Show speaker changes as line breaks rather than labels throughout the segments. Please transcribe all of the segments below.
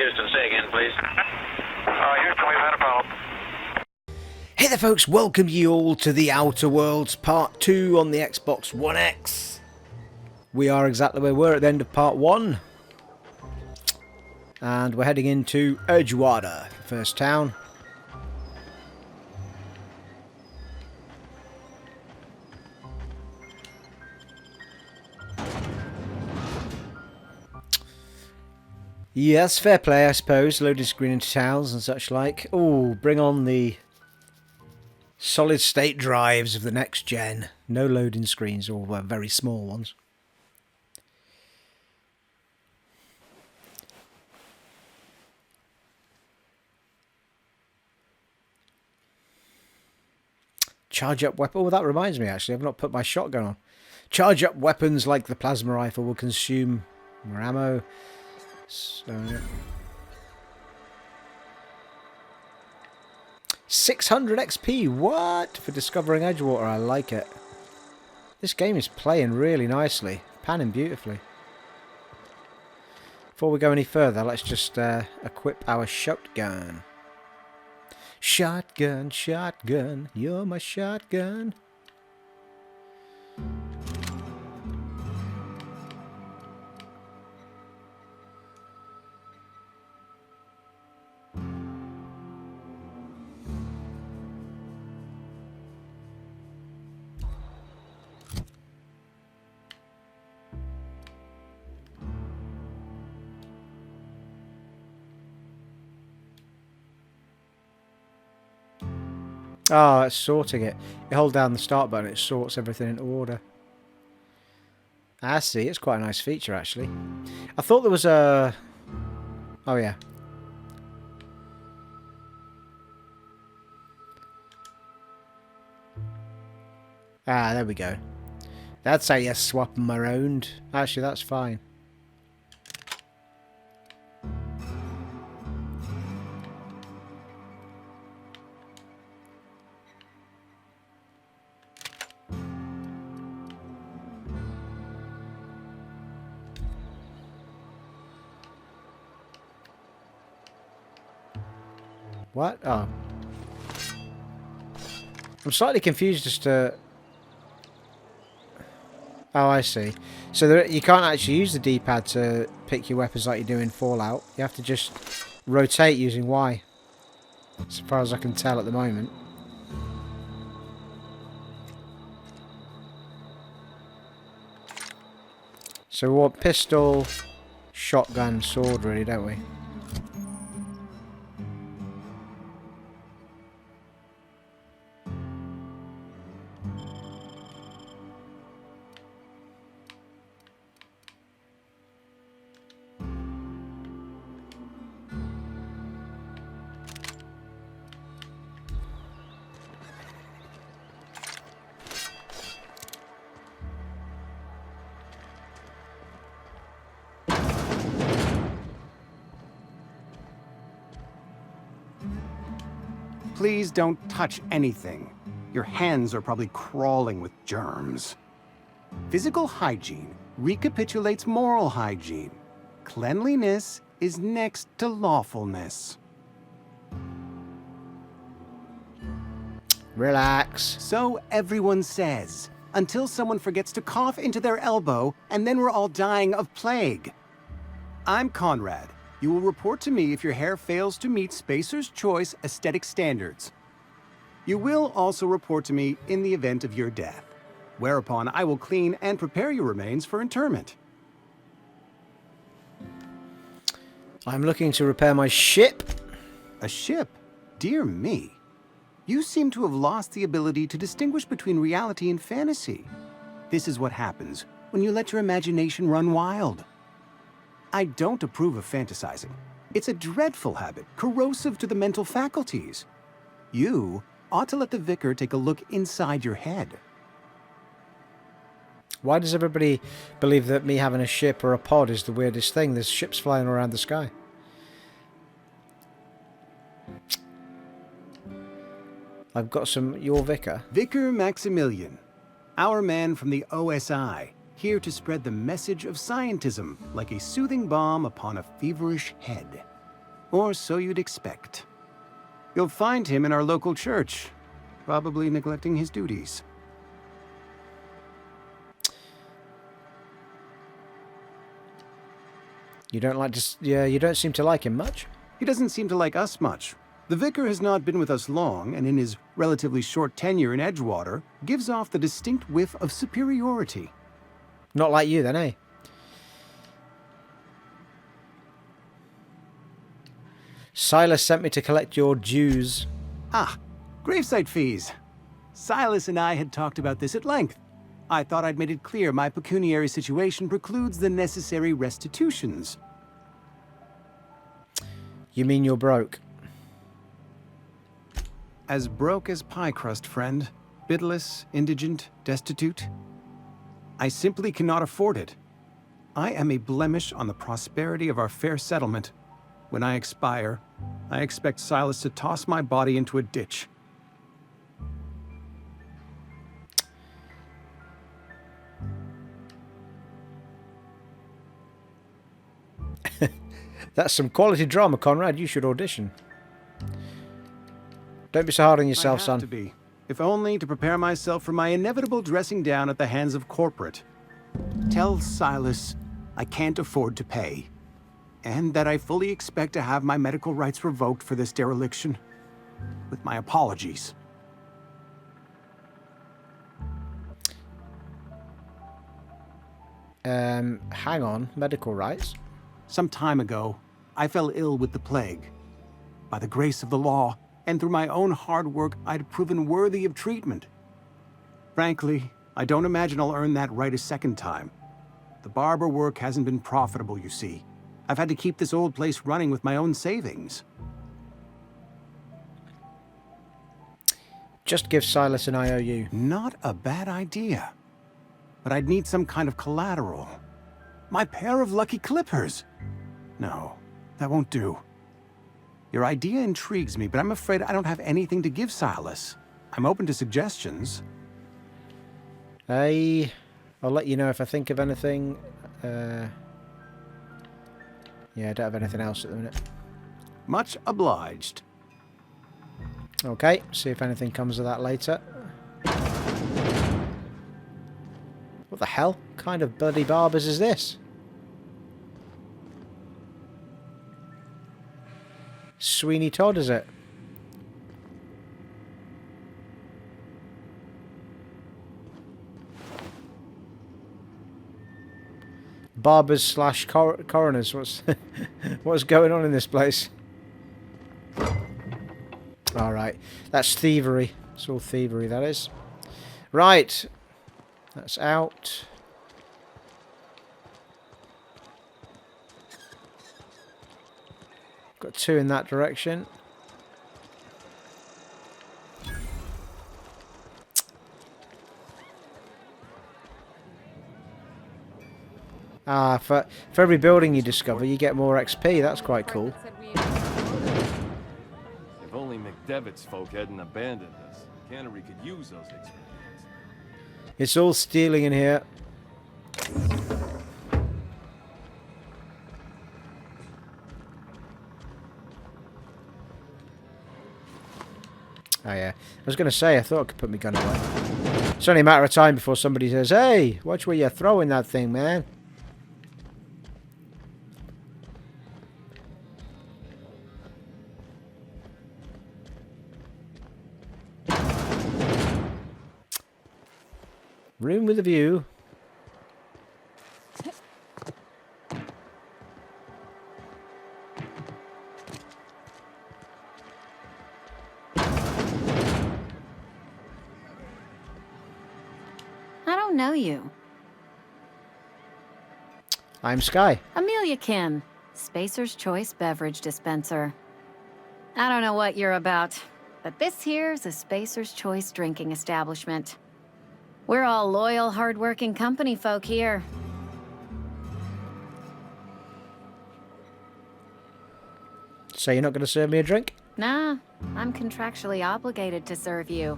Houston, say again, please.
Houston, we've had a problem.
Hey there folks, welcome you all to The Outer Worlds Part 2 on the Xbox One X. We are exactly where we were at the end of Part 1. And we're heading into Edgewater, the first town. Yes, fair play I suppose, loading screen into towns and such like. Oh, bring on the solid state drives of the next gen. No loading screens, or very small ones. Charge up weapon. Oh, that reminds me actually, I've not put my shotgun on. Charge up weapons like the plasma rifle will consume more ammo. So 600 XP, what? For discovering Edgewater, I like it. This game is playing really nicely, panning beautifully. Before we go any further, let's just equip our shotgun. Shotgun, shotgun, you're my shotgun. Oh, it's sorting it. You hold down the start button, it sorts everything into order. I see, it's quite a nice feature actually. I thought there was a... Oh yeah. Ah, there we go. That's how you swap them around. Actually, that's fine. What? Oh. I'm slightly confused as to... Oh, I see. So there, you can't actually use the D-pad to pick your weapons like you do in Fallout. You have to just rotate using Y. As far as I can tell at the moment. So we want pistol, shotgun, sword really, don't we?
Please don't touch anything. Your hands are probably crawling with germs. Physical hygiene recapitulates moral hygiene. Cleanliness is next to lawfulness.
Relax.
So everyone says, until someone forgets to cough into their elbow, and then we're all dying of plague. I'm Conrad. You will report to me if your hair fails to meet Spacer's Choice aesthetic standards. You will also report to me in the event of your death, whereupon I will clean and prepare your remains for interment.
I'm looking to repair my ship.
A ship? Dear me. You seem to have lost the ability to distinguish between reality and fantasy. This is what happens when you let your imagination run wild. I don't approve of fantasizing. It's a dreadful habit, corrosive to the mental faculties. You ought to let the Vicar take a look inside your head.
Why does everybody believe that me having a ship or a pod is the weirdest thing? There's ships flying around the sky. I've got some... Your Vicar?
Vicar Maximilian, our man from the OSI, here to spread the message of scientism like a soothing balm upon a feverish head. Or so you'd expect. You'll find him in our local church, probably neglecting his duties.
You don't like to... Yeah, you don't seem to like him much.
He doesn't seem to like us much. The Vicar has not been with us long, and in his relatively short tenure in Edgewater, gives off the distinct whiff of superiority.
Not like you then, eh? Silas sent me to collect your dues.
Ah, gravesite fees. Silas and I had talked about this at length. I thought I'd made it clear my pecuniary situation precludes the necessary restitutions.
You mean you're broke?
As broke as pie crust, friend. Bidless, indigent, destitute. I simply cannot afford it. I am a blemish on the prosperity of our fair settlement. When I expire, I expect Silas to toss my body into a ditch.
That's some quality drama, Conrad. You should audition. Don't be so hard on yourself, son.
I have to be, if only to prepare myself for my inevitable dressing down at the hands of corporate. Tell Silas I can't afford to pay, and that I fully expect to have my medical rights revoked for this dereliction. With my apologies.
Hang on. Medical rights?
Some time ago, I fell ill with the plague. By the grace of the law, and through my own hard work, I'd proven worthy of treatment. Frankly, I don't imagine I'll earn that right a second time. The barber work hasn't been profitable, you see. I've had to keep this old place running with my own savings.
Just give Silas an IOU.
Not a bad idea. But I'd need some kind of collateral. My pair of lucky clippers. No, that won't do. Your idea intrigues me, but I'm afraid I don't have anything to give Silas. I'm open to suggestions.
I'll let you know if I think of anything. Yeah, I don't have anything else at the minute.
Much obliged.
Okay, see if anything comes of that later. What the hell kind of bloody barbers is this? Sweeney Todd, is it? Barbers slash coroners. What's going on in this place? Alright, that's thievery. It's all thievery, that is. Right. That's out. Got two in that direction. Ah, for every building you discover, you get more XP. That's quite cool.
If only McDevitt's folk hadn't abandoned us, Cannery could use those experiences.
It's all stealing in here. Oh yeah, I was going to say, I thought I could put my gun away. It's only a matter of time before somebody says, "Hey, watch where you're throwing that thing, man." Room with a view.
I don't know you.
I'm Sky.
Amelia Kin, Spacer's Choice Beverage Dispenser. I don't know what you're about, but this here's a Spacer's Choice drinking establishment. We're all loyal, hard-working company folk here.
So you're not going to serve me a drink?
Nah, I'm contractually obligated to serve you.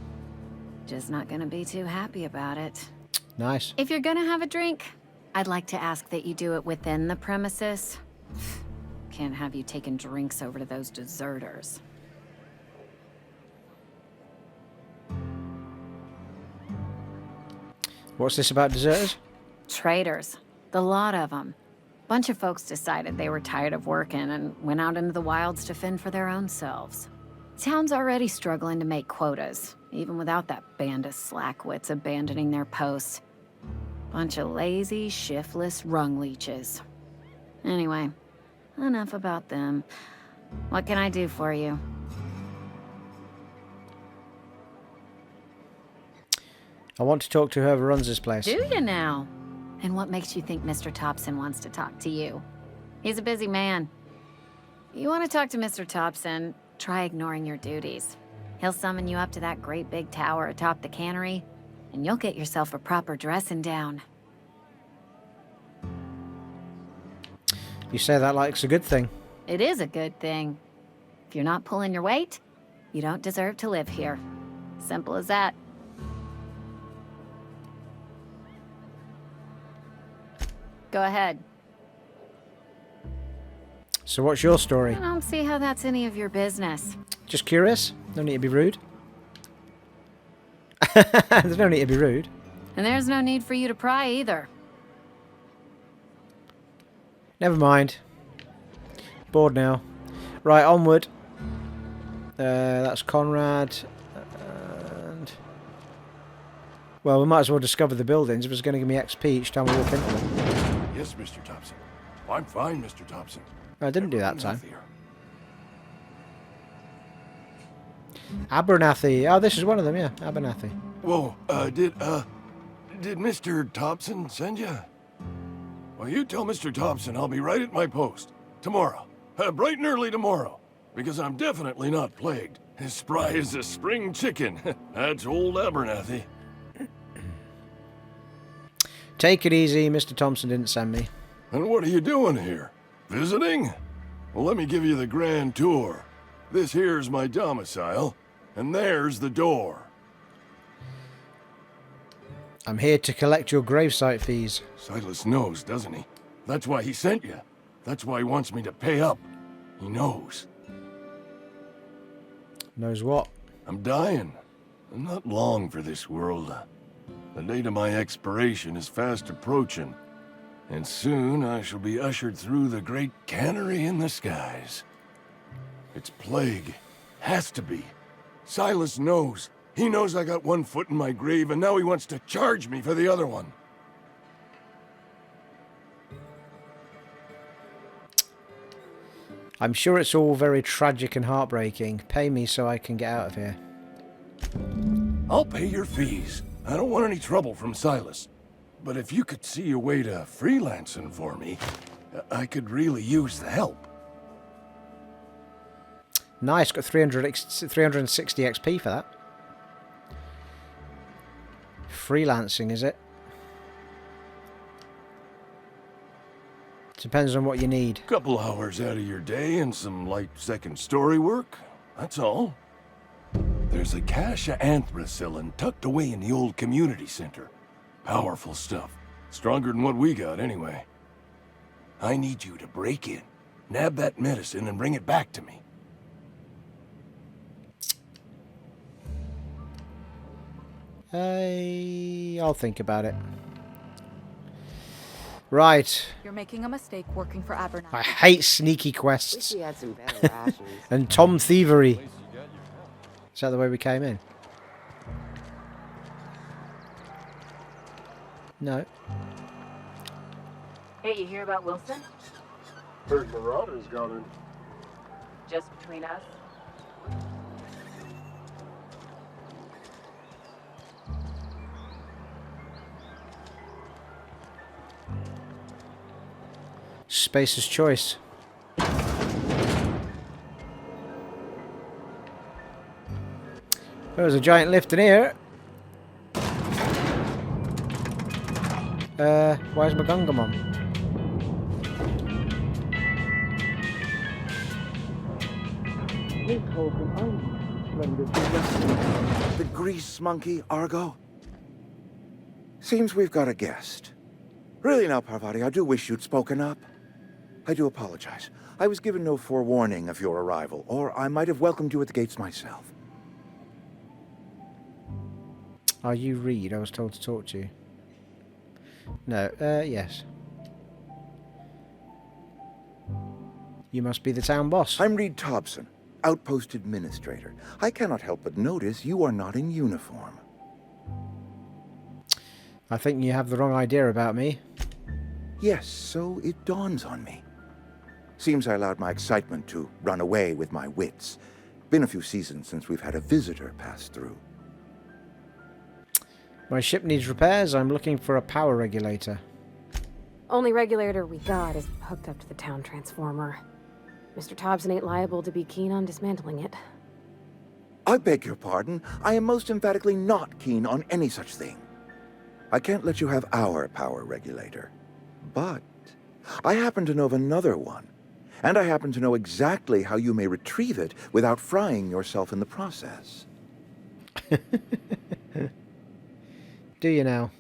Just not gonna be too happy about it.
Nice.
If you're gonna have a drink, I'd like to ask that you do it within the premises. can't have you taking drinks over to those deserters.
What's this about deserters?
Traitors. The lot of them. Bunch of folks decided they were tired of working and went out into the wilds to fend for their own selves. Town's already struggling to make quotas, even without that band of slackwits abandoning their posts. Bunch of lazy, shiftless rung leeches. Anyway, enough about them. What can I do for you?
I want to talk to whoever runs this place.
Do you now? And what makes you think Mr. Tobson wants to talk to you? He's a busy man. You want to talk to Mr. Tobson, try ignoring your duties. He'll summon you up to that great big tower atop the cannery, and you'll get yourself a proper dressing down.
You say that like it's a good thing.
It is a good thing. If you're not pulling your weight, you don't deserve to live here. Simple as that. Go ahead.
So what's your story?
I don't see how that's any of your business.
Just curious? No need to be rude. There's no need to be rude.
And there's no need for you to pry either.
Never mind. Bored now. Right, onward. That's Conrad. And... well, we might as well discover the buildings if it's going to give me XP each time we walk into them.
Yes, Mr. Tobson. I'm fine, Mr. Tobson.
I didn't do that time.
Here.
Abernathy. Oh, this is one of them, yeah. Abernathy.
Whoa, did Mr. Tobson send you? Well, you tell Mr. Tobson I'll be right at my post. Tomorrow. Bright and early tomorrow. Because I'm definitely not plagued. As spry as a spring chicken. That's old Abernathy.
Take it easy. Mr. Thompson didn't send me.
And what are you doing here? Visiting? Well, let me give you the grand tour. This here's my domicile, and there's the door.
I'm here to collect your gravesite fees.
Silas knows, doesn't he? That's why he sent you. That's why he wants me to pay up. He knows.
Knows what?
I'm dying. I'm not long for this world. The date of my expiration is fast approaching, and soon I shall be ushered through the great cannery in the skies. It's plague. Has to be. Silas knows. He knows I got one foot in my grave, and now he wants to charge me for the other one.
I'm sure it's all very tragic and heartbreaking. Pay me so I can get out of here.
I'll pay your fees. I don't want any trouble from Silas. But if you could see a way to freelancing for me, I could really use the help.
Nice, got 360 XP for that. Freelancing, is it? Depends on what you need.
Couple hours out of your day and some light second story work. That's all. There's a cache of anthracillin tucked away in the old community center. Powerful stuff. Stronger than what we got, anyway. I need you to break in, nab that medicine, and bring it back to me.
I'll think about it. Right.
You're making a mistake working for Abernathy.
I hate sneaky quests.
Wish we had some better rations.
And Tom Thievery. Is that the way we came in? No.
Hey, you hear about Wilson?
Heard Marauders got in.
Just between us?
Spacer's choice. There's a giant lift in here. Where's my Gungamon?
The grease monkey, Argo? Seems we've got a guest. Really now, Parvati, I do wish you'd spoken up. I do apologize. I was given no forewarning of your arrival, or I might have welcomed you at the gates myself.
Are you Reed? I was told to talk to you. No, yes. You must be the town boss.
I'm Reed Tobson, Outpost Administrator. I cannot help but notice you are not in uniform.
I think you have the wrong idea about me.
Yes, so it dawns on me. Seems I allowed my excitement to run away with my wits. Been a few seasons since we've had a visitor pass through.
My ship needs repairs. I'm looking for a power regulator.
Only regulator we got is hooked up to the town transformer. Mr. Tobson ain't liable to be keen on dismantling it.
I beg your pardon. I am most emphatically not keen on any such thing. I can't let you have our power regulator. But I happen to know of another one. And I happen to know exactly how you may retrieve it without frying yourself in the process.
Do you now?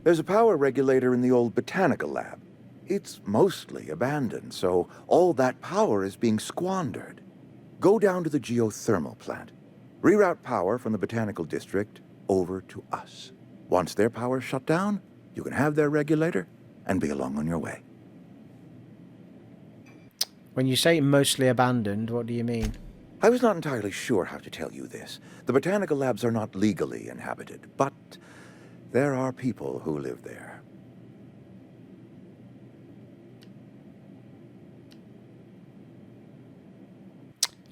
There's a power regulator in the old botanical lab. It's mostly abandoned, so all that power is being squandered. Go down to the geothermal plant. Reroute power from the botanical district over to us. Once their power's shut down, you can have their regulator and be along on your way.
When you say mostly abandoned, what do you mean?
I was not entirely sure how to tell you this. The botanical labs are not legally inhabited, but there are people who live there.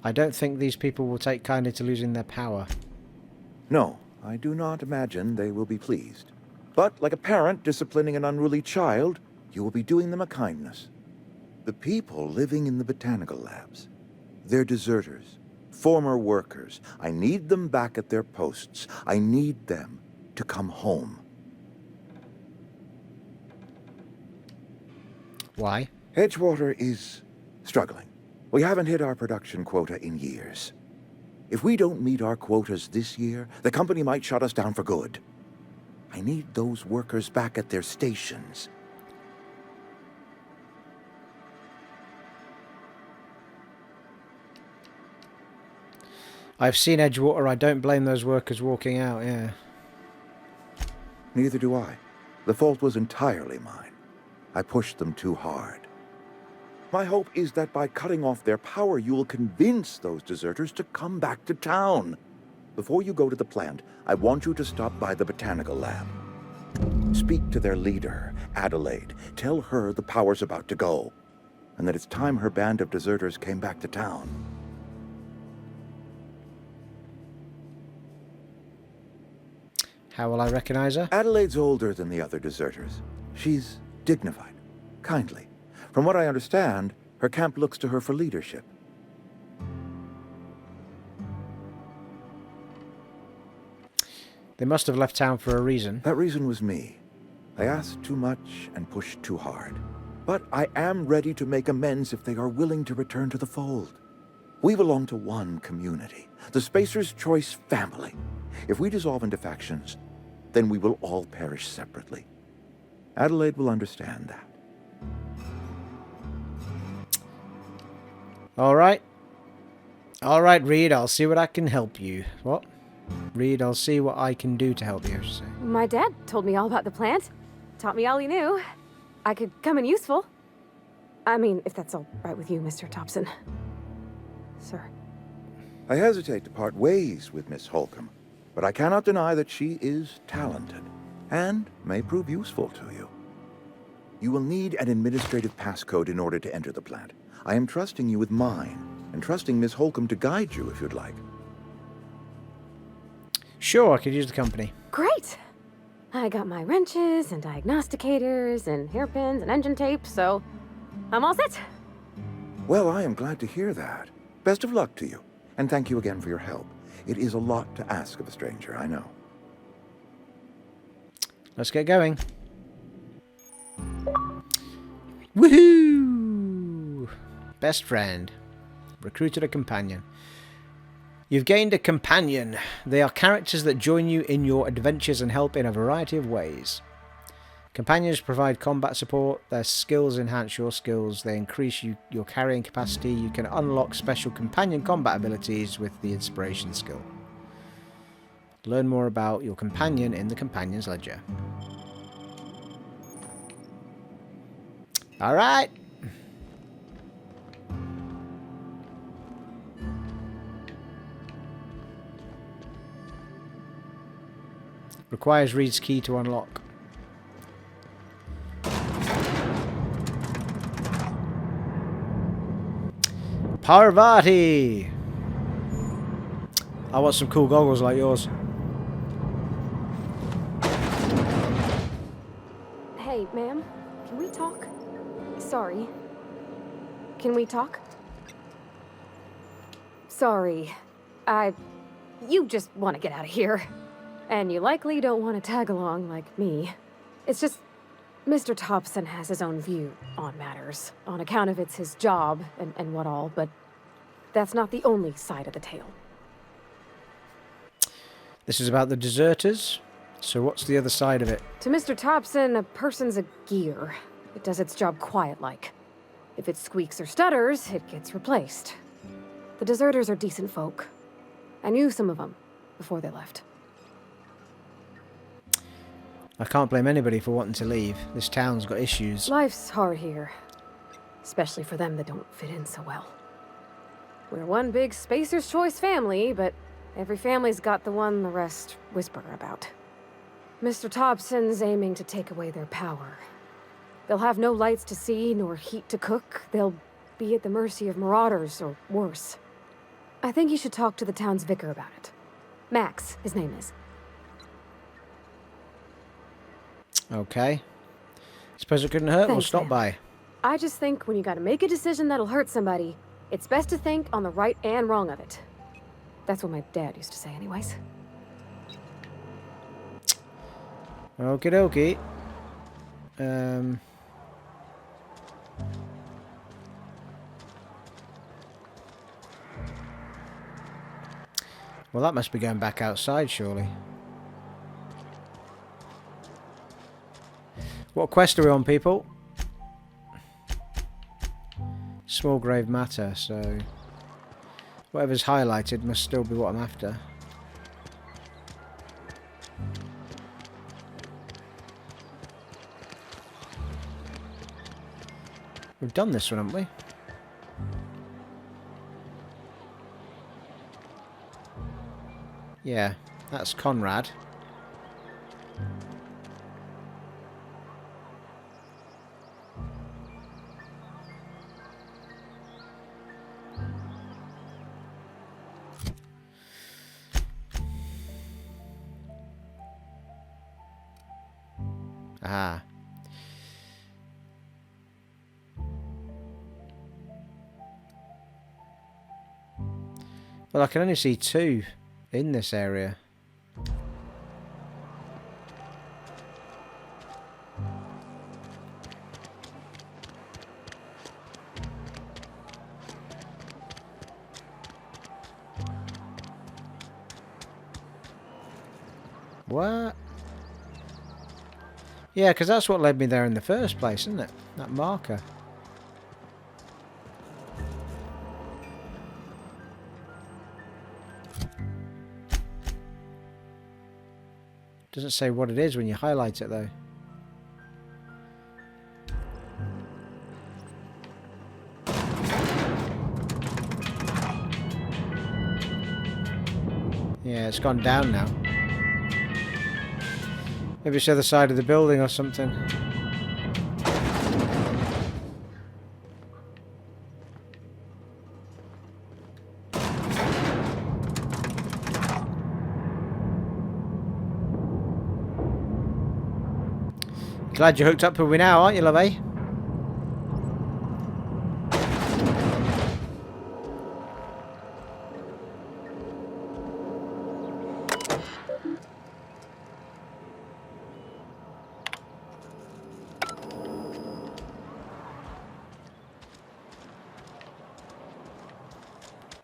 I don't think these people will take kindly to losing their power.
No, I do not imagine they will be pleased. But like a parent disciplining an unruly child, you will be doing them a kindness. The people living in the botanical labs, they're deserters, former workers. I need them back at their posts. I need them to come home.
Why?
Edgewater is struggling. We haven't hit our production quota in years. If we don't meet our quotas this year, the company might shut us down for good. I need those workers back at their stations.
I've seen Edgewater. I don't blame those workers walking out, yeah.
Neither do I. The fault was entirely mine. I pushed them too hard. My hope is that by cutting off their power, you will convince those deserters to come back to town. Before you go to the plant, I want you to stop by the botanical lab. Speak to their leader, Adelaide. Tell her the power's about to go, and that it's time her band of deserters came back to town.
How will I recognize her?
Adelaide's older than the other deserters. She's dignified, kindly. From what I understand, her camp looks to her for leadership.
They must have left town for a reason.
That reason was me. I asked too much and pushed too hard. But I am ready to make amends if they are willing to return to the fold. We belong to one community, the Spacer's Choice family. If we dissolve into factions, then we will all perish separately. Adelaide will understand that.
Alright. Alright, Reed, I'll see what I can help you. What? Reed, I'll see what I can do to help you.
My dad told me all about the plant. Taught me all he knew. I could come in useful. I mean, if that's all right with you, Mr. Tobson. Sir.
I hesitate to part ways with Miss Holcomb, but I cannot deny that she is talented and may prove useful to you. You will need an administrative passcode in order to enter the plant. I am trusting you with mine, and trusting Miss Holcomb to guide you if you'd like.
Sure, I could use the company.
Great! I got my wrenches and diagnosticators and hairpins and engine tape, so I'm all set.
Well, I am glad to hear that. Best of luck to you, and thank you again for your help. It is a lot to ask of a stranger, I know.
Let's get going. Woohoo! Best friend. Recruited a companion. You've gained a companion. They are characters that join you in your adventures and help in a variety of ways. Companions provide combat support. Their skills enhance your skills. They increase your carrying capacity. You can unlock special companion combat abilities with the inspiration skill. Learn more about your companion in the Companion's Ledger. Alright. Requires Reed's key to unlock. Parvati! I want some cool goggles like yours.
Hey, ma'am, can we talk? Sorry. Can we talk? Sorry. You just want to get out of here. And you likely don't want to tag along like me. It's just, Mr. Tobson has his own view on matters, on account of it's his job and what all, but that's not the only side of the tale.
This is about the deserters. So what's the other side of it?
To Mr. Tobson, a person's a gear. It does its job quiet-like. If it squeaks or stutters, it gets replaced. The deserters are decent folk. I knew some of them before they left.
I can't blame anybody for wanting to leave. This town's got issues.
Life's hard here. Especially for them that don't fit in so well. We're one big Spacer's Choice family, but every family's got the one the rest whisper about. Mr. Tobson's aiming to take away their power. They'll have no lights to see, nor heat to cook. They'll be at the mercy of marauders, or worse. I think you should talk to the town's vicar about it. Max, his name is.
Okay. Suppose it couldn't hurt. We'll
Thanks,
stop
ma'am.
by.
I just think when you gotta make a decision that'll hurt somebody, it's best to think on the right and wrong of it. That's what my dad used to say anyways.
Okie dokie. Well, that must be going back outside, surely. What quest are we on, people? Small grave matter, so whatever's highlighted must still be what I'm after. We've done this one, haven't we? Yeah, that's Conrad. Ah. Well, I can only see two in this area. What? Yeah, because that's what led me there in the first place, isn't it? That marker. Doesn't say what it is when you highlight it, though. Yeah, it's gone down now. Maybe it's the other side of the building or something. Glad you're hooked up with me now, aren't you, lovey?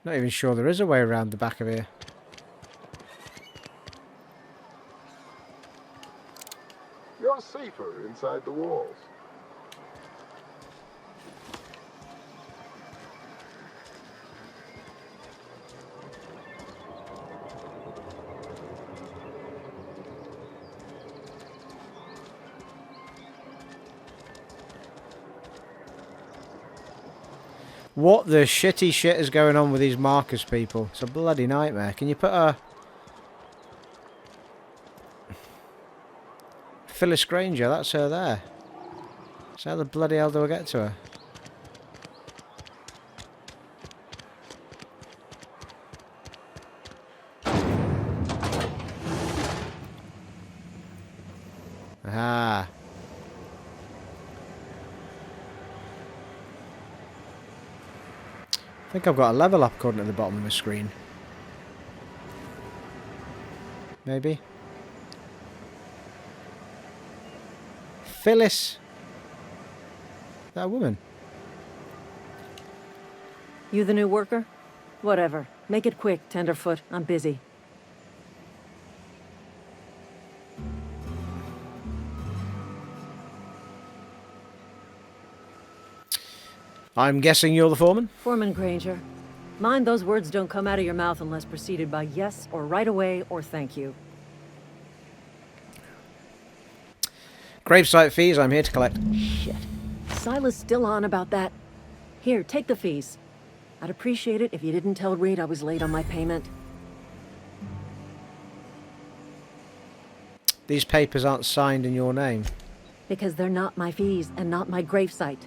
Not even sure there is a way around the back of here.
You're safer inside the walls.
What the shitty shit is going on with these markers, people? It's a bloody nightmare. Can you put a... Phyllis Granger, that's her there. So how the bloody hell do I get to her? Aha. I think I've got a level up according to the bottom of the screen. Maybe. Phyllis. That woman.
You the new worker? Whatever. Make it quick, Tenderfoot. I'm busy.
I'm guessing you're the foreman?
Foreman Granger. Mind those words don't come out of your mouth unless preceded by yes or right away or thank you.
Gravesite fees, I'm here to collect.
Shit. Silas still on about that. Here, take the fees. I'd appreciate it if you didn't tell Reed I was late on my payment.
These papers aren't signed in your name.
Because they're not my fees and not my gravesite.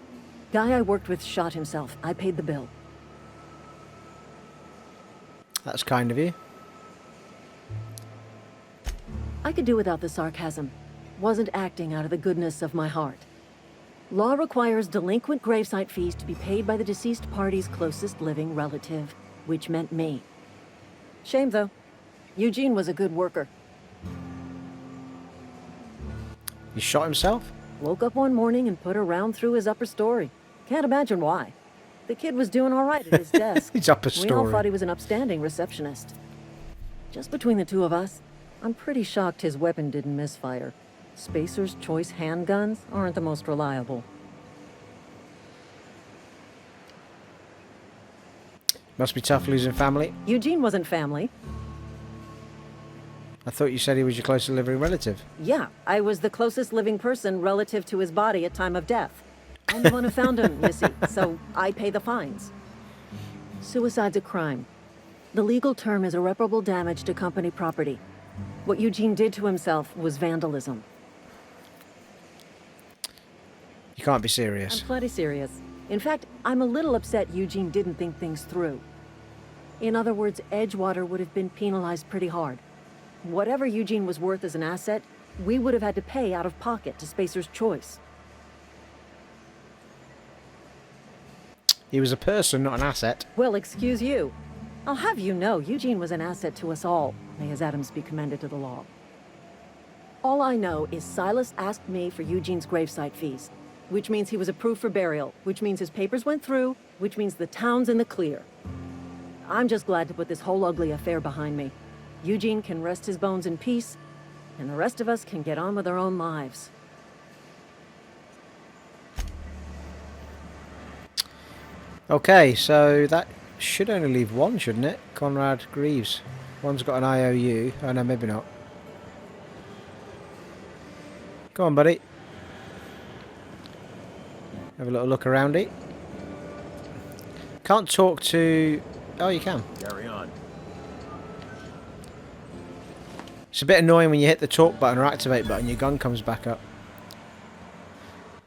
Guy I worked with shot himself. I paid the bill.
That's kind of you.
I could do without the sarcasm. Wasn't acting out of the goodness of my heart. Law requires delinquent gravesite fees to be paid by the deceased party's closest living relative, which meant me. Shame, though. Eugene was a good worker.
He shot himself?
Woke up one morning and put a round through his upper story. Can't imagine why. The kid was doing all right at his desk.
His upper
We all
story.
thought he was an upstanding receptionist. Just between the two of us, I'm pretty shocked his weapon didn't misfire. Spacer's Choice handguns aren't the most reliable.
Must be tough losing family.
Eugene wasn't family.
I thought you said he was your closest living relative.
Yeah, I was the closest living person relative to his body at time of death. I'm the one who found him, you see, so I pay the fines. Suicide's a crime. The legal term is irreparable damage to company property. What Eugene did to himself was vandalism.
You can't be serious.
I'm plenty serious. In fact, I'm a little upset Eugene didn't think things through. In other words, Edgewater would have been penalized pretty hard. Whatever Eugene was worth as an asset, we would have had to pay out of pocket to Spacer's Choice.
He was a person, not an asset.
Well, excuse you. I'll have you know, Eugene was an asset to us all. May his atoms be commended to the law. All I know is Silas asked me for Eugene's gravesite fees, which means he was approved for burial, which means his papers went through, which means the town's in the clear. I'm just glad to put this whole ugly affair behind me. Eugene can rest his bones in peace, and the rest of us can get on with our own lives.
Okay, so that should only leave one, shouldn't it? Conrad Greaves. One's got an IOU. Oh no, maybe not. Come on, buddy. Have a little look around it. Can't talk to... Oh, you can.
Carry on.
It's a bit annoying when you hit the talk button or activate button, your gun comes back up.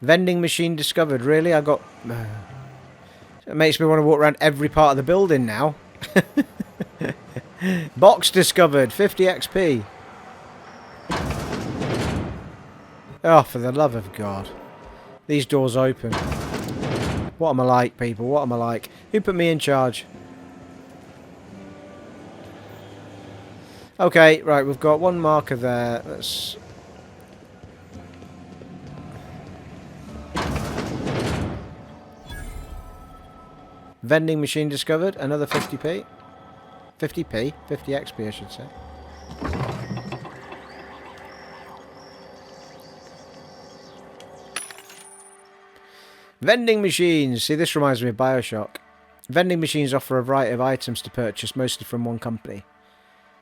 Vending machine discovered. Really? I got... It makes me want to walk around every part of the building now. Box discovered. 50 XP. Oh, for the love of God. These doors open. What am I like, people? What am I like? Who put me in charge? Okay, right, we've got one marker there. Let's... Vending machine discovered. Another 50p. 50p? 50 XP, I should say. Vending machines. See, this reminds me of Bioshock. Vending machines offer a variety of items to purchase, mostly from one company.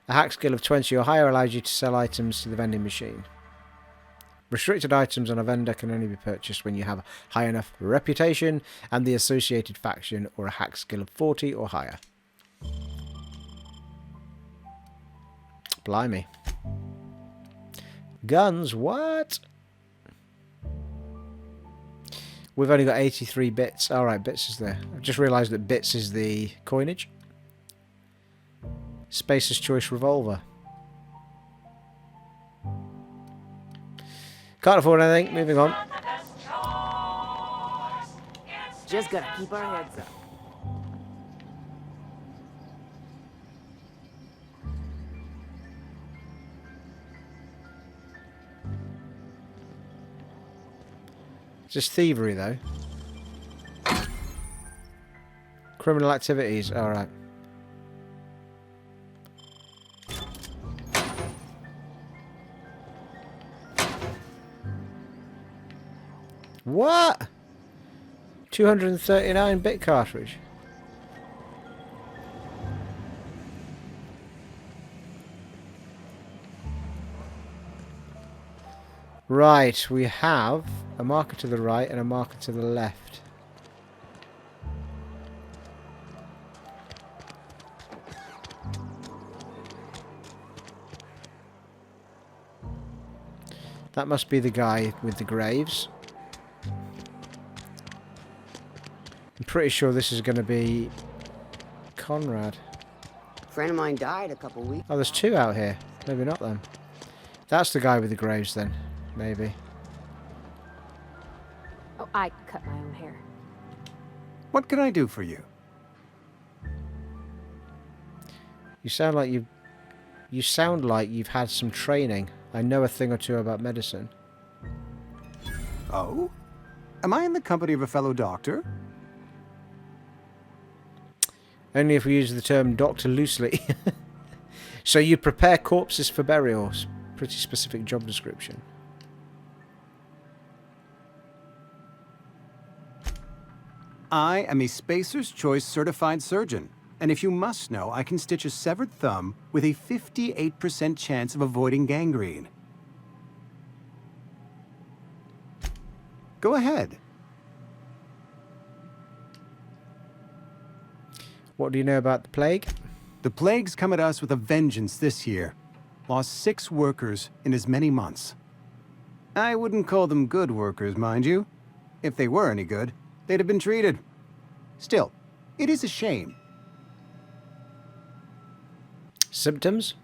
A hack skill of 20 or higher allows you to sell items to the vending machine. Restricted items on a vendor can only be purchased when you have a high enough reputation and the associated faction, or a hack skill of 40 or higher. Blimey. Guns, what? We've only got 83 bits. Alright, bits is there. I've just realised that bits is the coinage. Spacer's Choice Revolver. Can't afford anything. Moving on.
Just gotta keep our heads up.
It's just thievery, though. Criminal activities. Alright. What? 239-bit cartridge. Right, we have a marker to the right and a marker to the left. That must be the guy with the graves. I'm pretty sure this is going to be Conrad.
A friend of mine died a couple weeks.
Oh, there's two out here. Maybe not them. That's the guy with the graves then. Maybe.
Oh, I cut my own hair.
What can I do for you?
You sound like you've had some training. I know a thing or two about medicine.
Oh? Am I in the company of a fellow doctor?
Only if we use the term doctor loosely. So you prepare corpses for burials. Pretty specific job description.
I am a Spacer's Choice certified surgeon, and if you must know, I can stitch a severed thumb with a 58% chance of avoiding gangrene. Go ahead.
What do you know about the plague?
The plague's come at us with a vengeance this year. Lost 6 workers in as many months. I wouldn't call them good workers, mind you. If they were any good, they'd have been treated. Still, it is a shame.
Symptoms?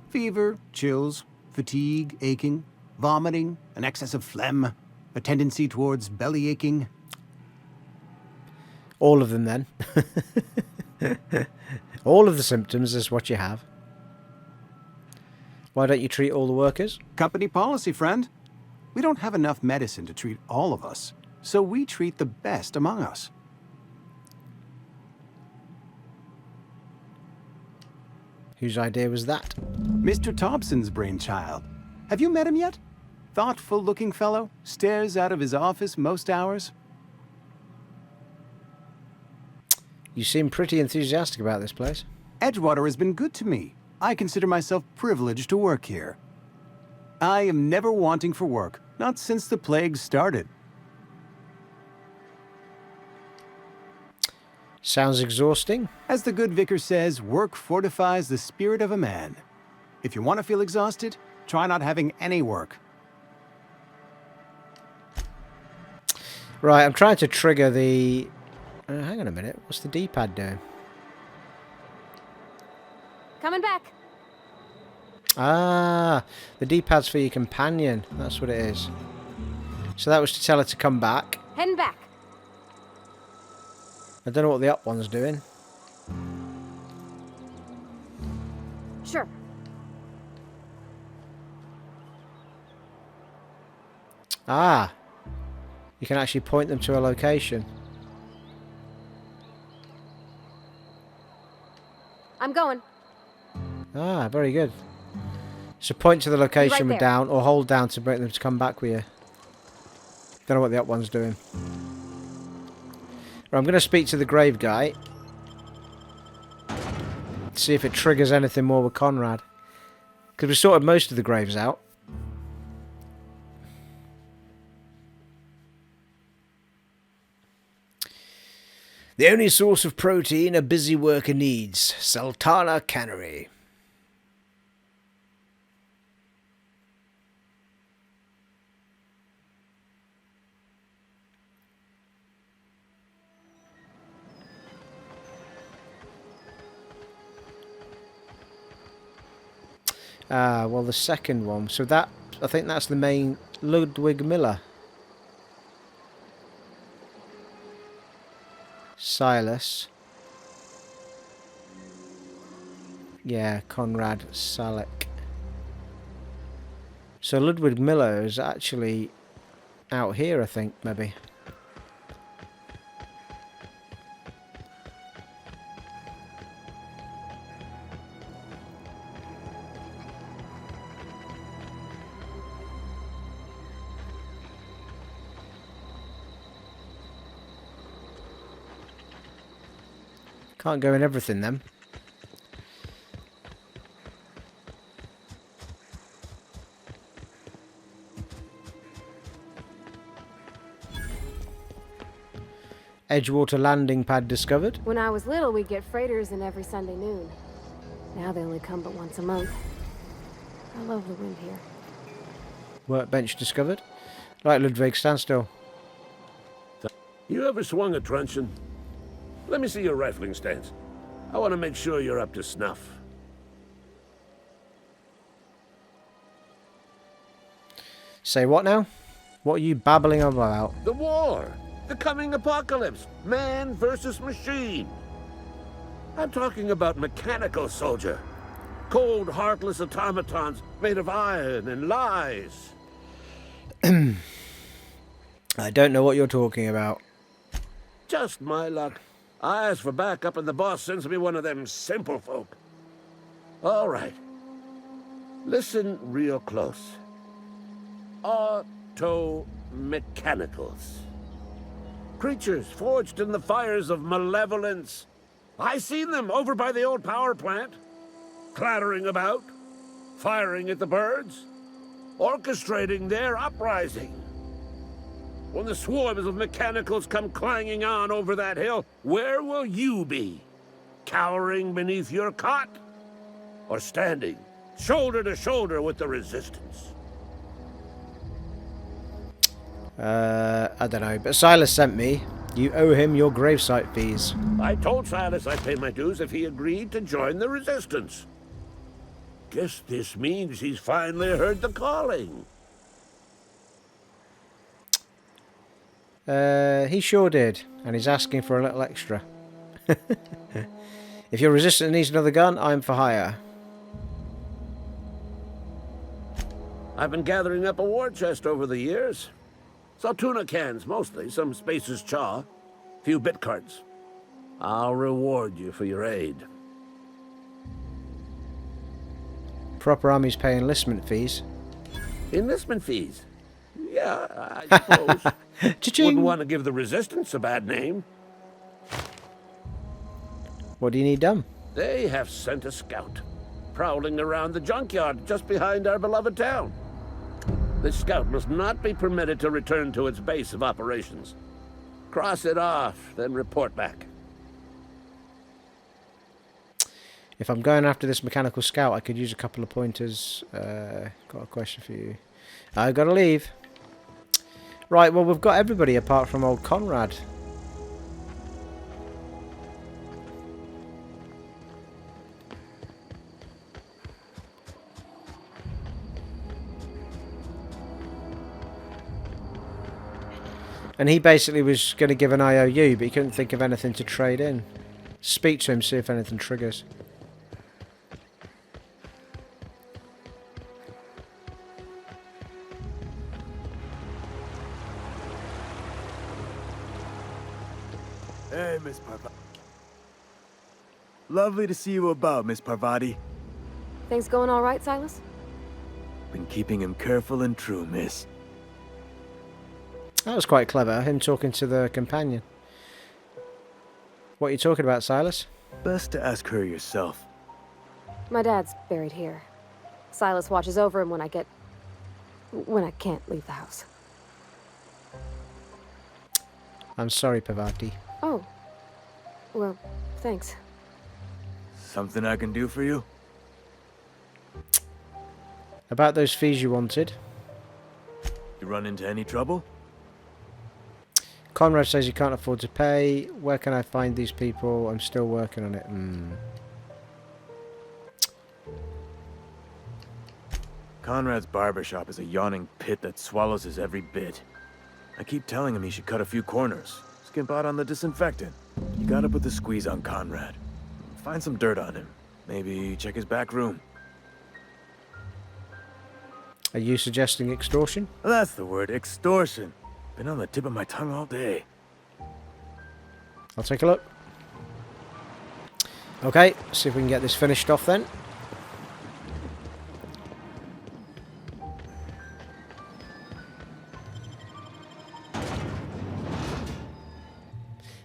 Fever, chills, fatigue, aching, vomiting, an excess of phlegm, a tendency towards belly aching.
All of them then. All of the symptoms is what you have. Why don't you treat all the workers?
Company policy, friend. We don't have enough medicine to treat all of us, so we treat the best among us.
Whose idea was that?
Mr. Tobson's brainchild. Have you met him yet? Thoughtful-looking fellow, stares out of his office most hours.
You seem pretty enthusiastic about this place.
Edgewater has been good to me. I consider myself privileged to work here. I am never wanting for work, not since the plague started.
Sounds exhausting.
As the good vicar says, work fortifies the spirit of a man. If you want to feel exhausted, try not having any work.
Right, I'm trying to trigger the... hang on a minute. What's the D-pad doing?
Coming back.
Ah, the D-pad's for your companion. That's what it is. So that was to tell her to come back.
Heading back.
I don't know what the up one's doing.
Sure.
Ah, you can actually point them to a location.
going.
Ah, very good. So point to the location
right
with
there.
down, or hold down to break them to come back with you. Don't know what the up one's doing. Right, I'm going to speak to the grave guy. See if it triggers anything more with Conrad. Because we sorted most of the graves out. The only source of protein a busy worker needs. Sultana Cannery. Ah, well, the second one. So that, I think that's the main Ludwig Miller. Silas. Yeah, Conrad, Sadik. So Ludwig Miller is actually out here, I think, maybe. Can't go in everything then. Edgewater landing pad discovered.
When I was little, we'd get freighters in every Sunday noon. Now they only come but once a month. I love the wind here.
Workbench discovered. Right, Ludwig, stand still.
You ever swung a truncheon? Let me see your rifling stance. I want to make sure you're up to snuff.
Say what now? What are you babbling about?
The war! The coming apocalypse! Man versus machine! I'm talking about mechanical soldier. Cold, heartless automatons made of iron and lies.
I don't know what you're talking about.
Just my luck. I ask for backup and the boss sends me one of them simple folk. All right. Listen real close. Auto-mechanicals. Creatures forged in the fires of malevolence. I seen them over by the old power plant. Clattering about, firing at the birds, orchestrating their uprising. When the swarms of mechanicals come clanging on over that hill, where will you be? Cowering beneath your cot? Or standing, shoulder to shoulder with the resistance?
I don't know, but Silas sent me. You owe him your gravesite fees.
I told Silas I'd pay my dues if he agreed to join the resistance. Guess this means he's finally heard the calling.
He sure did, and he's asking for a little extra. If your resistance needs another gun, I'm for hire.
I've been gathering up a war chest over the years. Saw tuna cans, mostly, some Spacer's chaw, few bit cards. I'll reward you for your aid.
Proper armies pay enlistment fees.
Enlistment fees? Yeah, I suppose. Wouldn't want to give the resistance a bad name.
What do you need done?
They have sent a scout, prowling around the junkyard just behind our beloved town. This scout must not be permitted to return to its base of operations. Cross it off, then report back.
If I'm going after this mechanical scout, I could use a couple of pointers. Got a question for you. I've got to leave. Right, well, we've got everybody apart from old Conrad. And he basically was going to give an IOU, but he couldn't think of anything to trade in. Speak to him, see if anything triggers.
Hey, Miss Parvati. Lovely to see you about, Miss Parvati.
Things going all right, Silas?
Been keeping him careful and true, miss.
That was quite clever, him talking to the companion. What are you talking about, Silas?
Best to ask her yourself.
My dad's buried here. Silas watches over him when I can't leave the house.
I'm sorry, Parvati.
Oh. Well, thanks.
Something I can do for you?
About those fees you wanted.
You run into any trouble?
Conrad says you can't afford to pay. Where can I find these people? I'm still working on it.
Conrad's barbershop is a yawning pit that swallows his every bit. I keep telling him he should cut a few corners. Skimp out on the disinfectant. You gotta put the squeeze on Conrad. Find some dirt on him. Maybe check his back room.
Are you suggesting extortion?
That's the word, extortion. Been on the tip of my tongue all day.
I'll take a look. Okay, see if we can get this finished off then.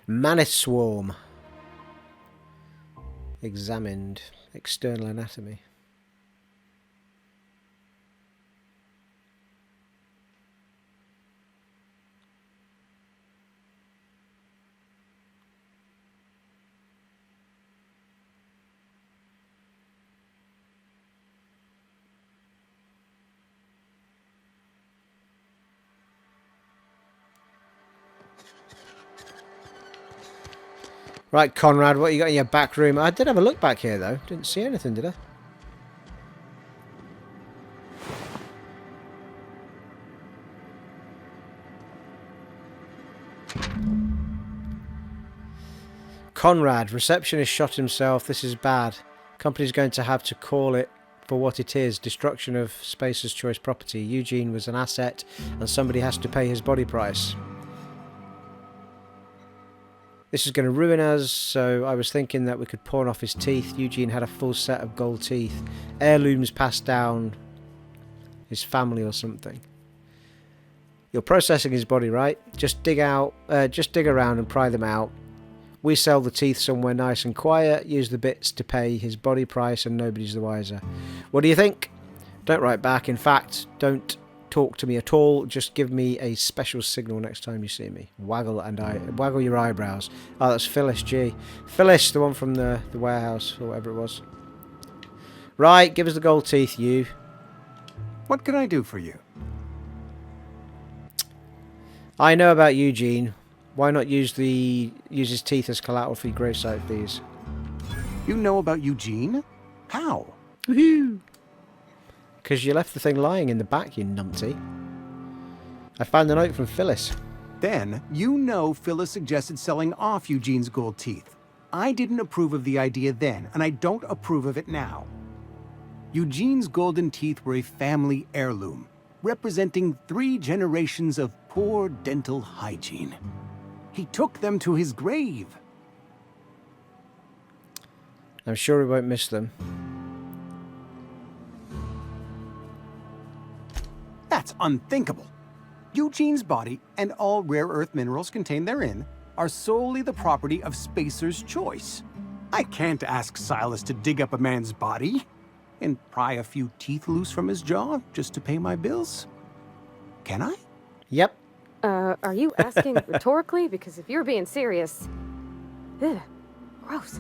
Mammoth swarm. Examined. External anatomy. Right, Conrad, what you got in your back room? I did have a look back here, though. Didn't see anything, did I? Conrad, receptionist shot himself. This is bad. Company's going to have to call it for what it is. Destruction of Spacer's Choice property. Eugene was an asset, and somebody has to pay his body price. This is going to ruin us, so I was thinking that we could pawn off his teeth. Eugene had a full set of gold teeth. Heirlooms passed down his family or something. You're processing his body, right? Just dig around and pry them out. We sell the teeth somewhere nice and quiet, use the bits to pay his body price, and nobody's the wiser. What do you think? Don't write back. In fact, don't talk to me at all. Just give me a special signal next time you see me. Waggle your eyebrows. Oh, that's Phyllis. Gee, Phyllis, the one from the warehouse or whatever it was. Right, give us the gold teeth, you.
What can I do for you?
I know about Eugene. Why not use his teeth as collateral for your gravesite fees?
You know about Eugene? How?
Woohoo! Because you left the thing lying in the back, you numpty. I found the note from Phyllis.
Then, you know Phyllis suggested selling off Eugene's gold teeth. I didn't approve of the idea then, and I don't approve of it now. Eugene's golden teeth were a family heirloom, representing 3 generations of poor dental hygiene. He took them to his grave.
I'm sure we won't miss them.
That's unthinkable. Eugene's body and all rare earth minerals contained therein are solely the property of Spacer's Choice. I can't ask Silas to dig up a man's body and pry a few teeth loose from his jaw just to pay my bills. Can I?
Yep.
Are you asking rhetorically? Because if you're being serious... Ugh, gross.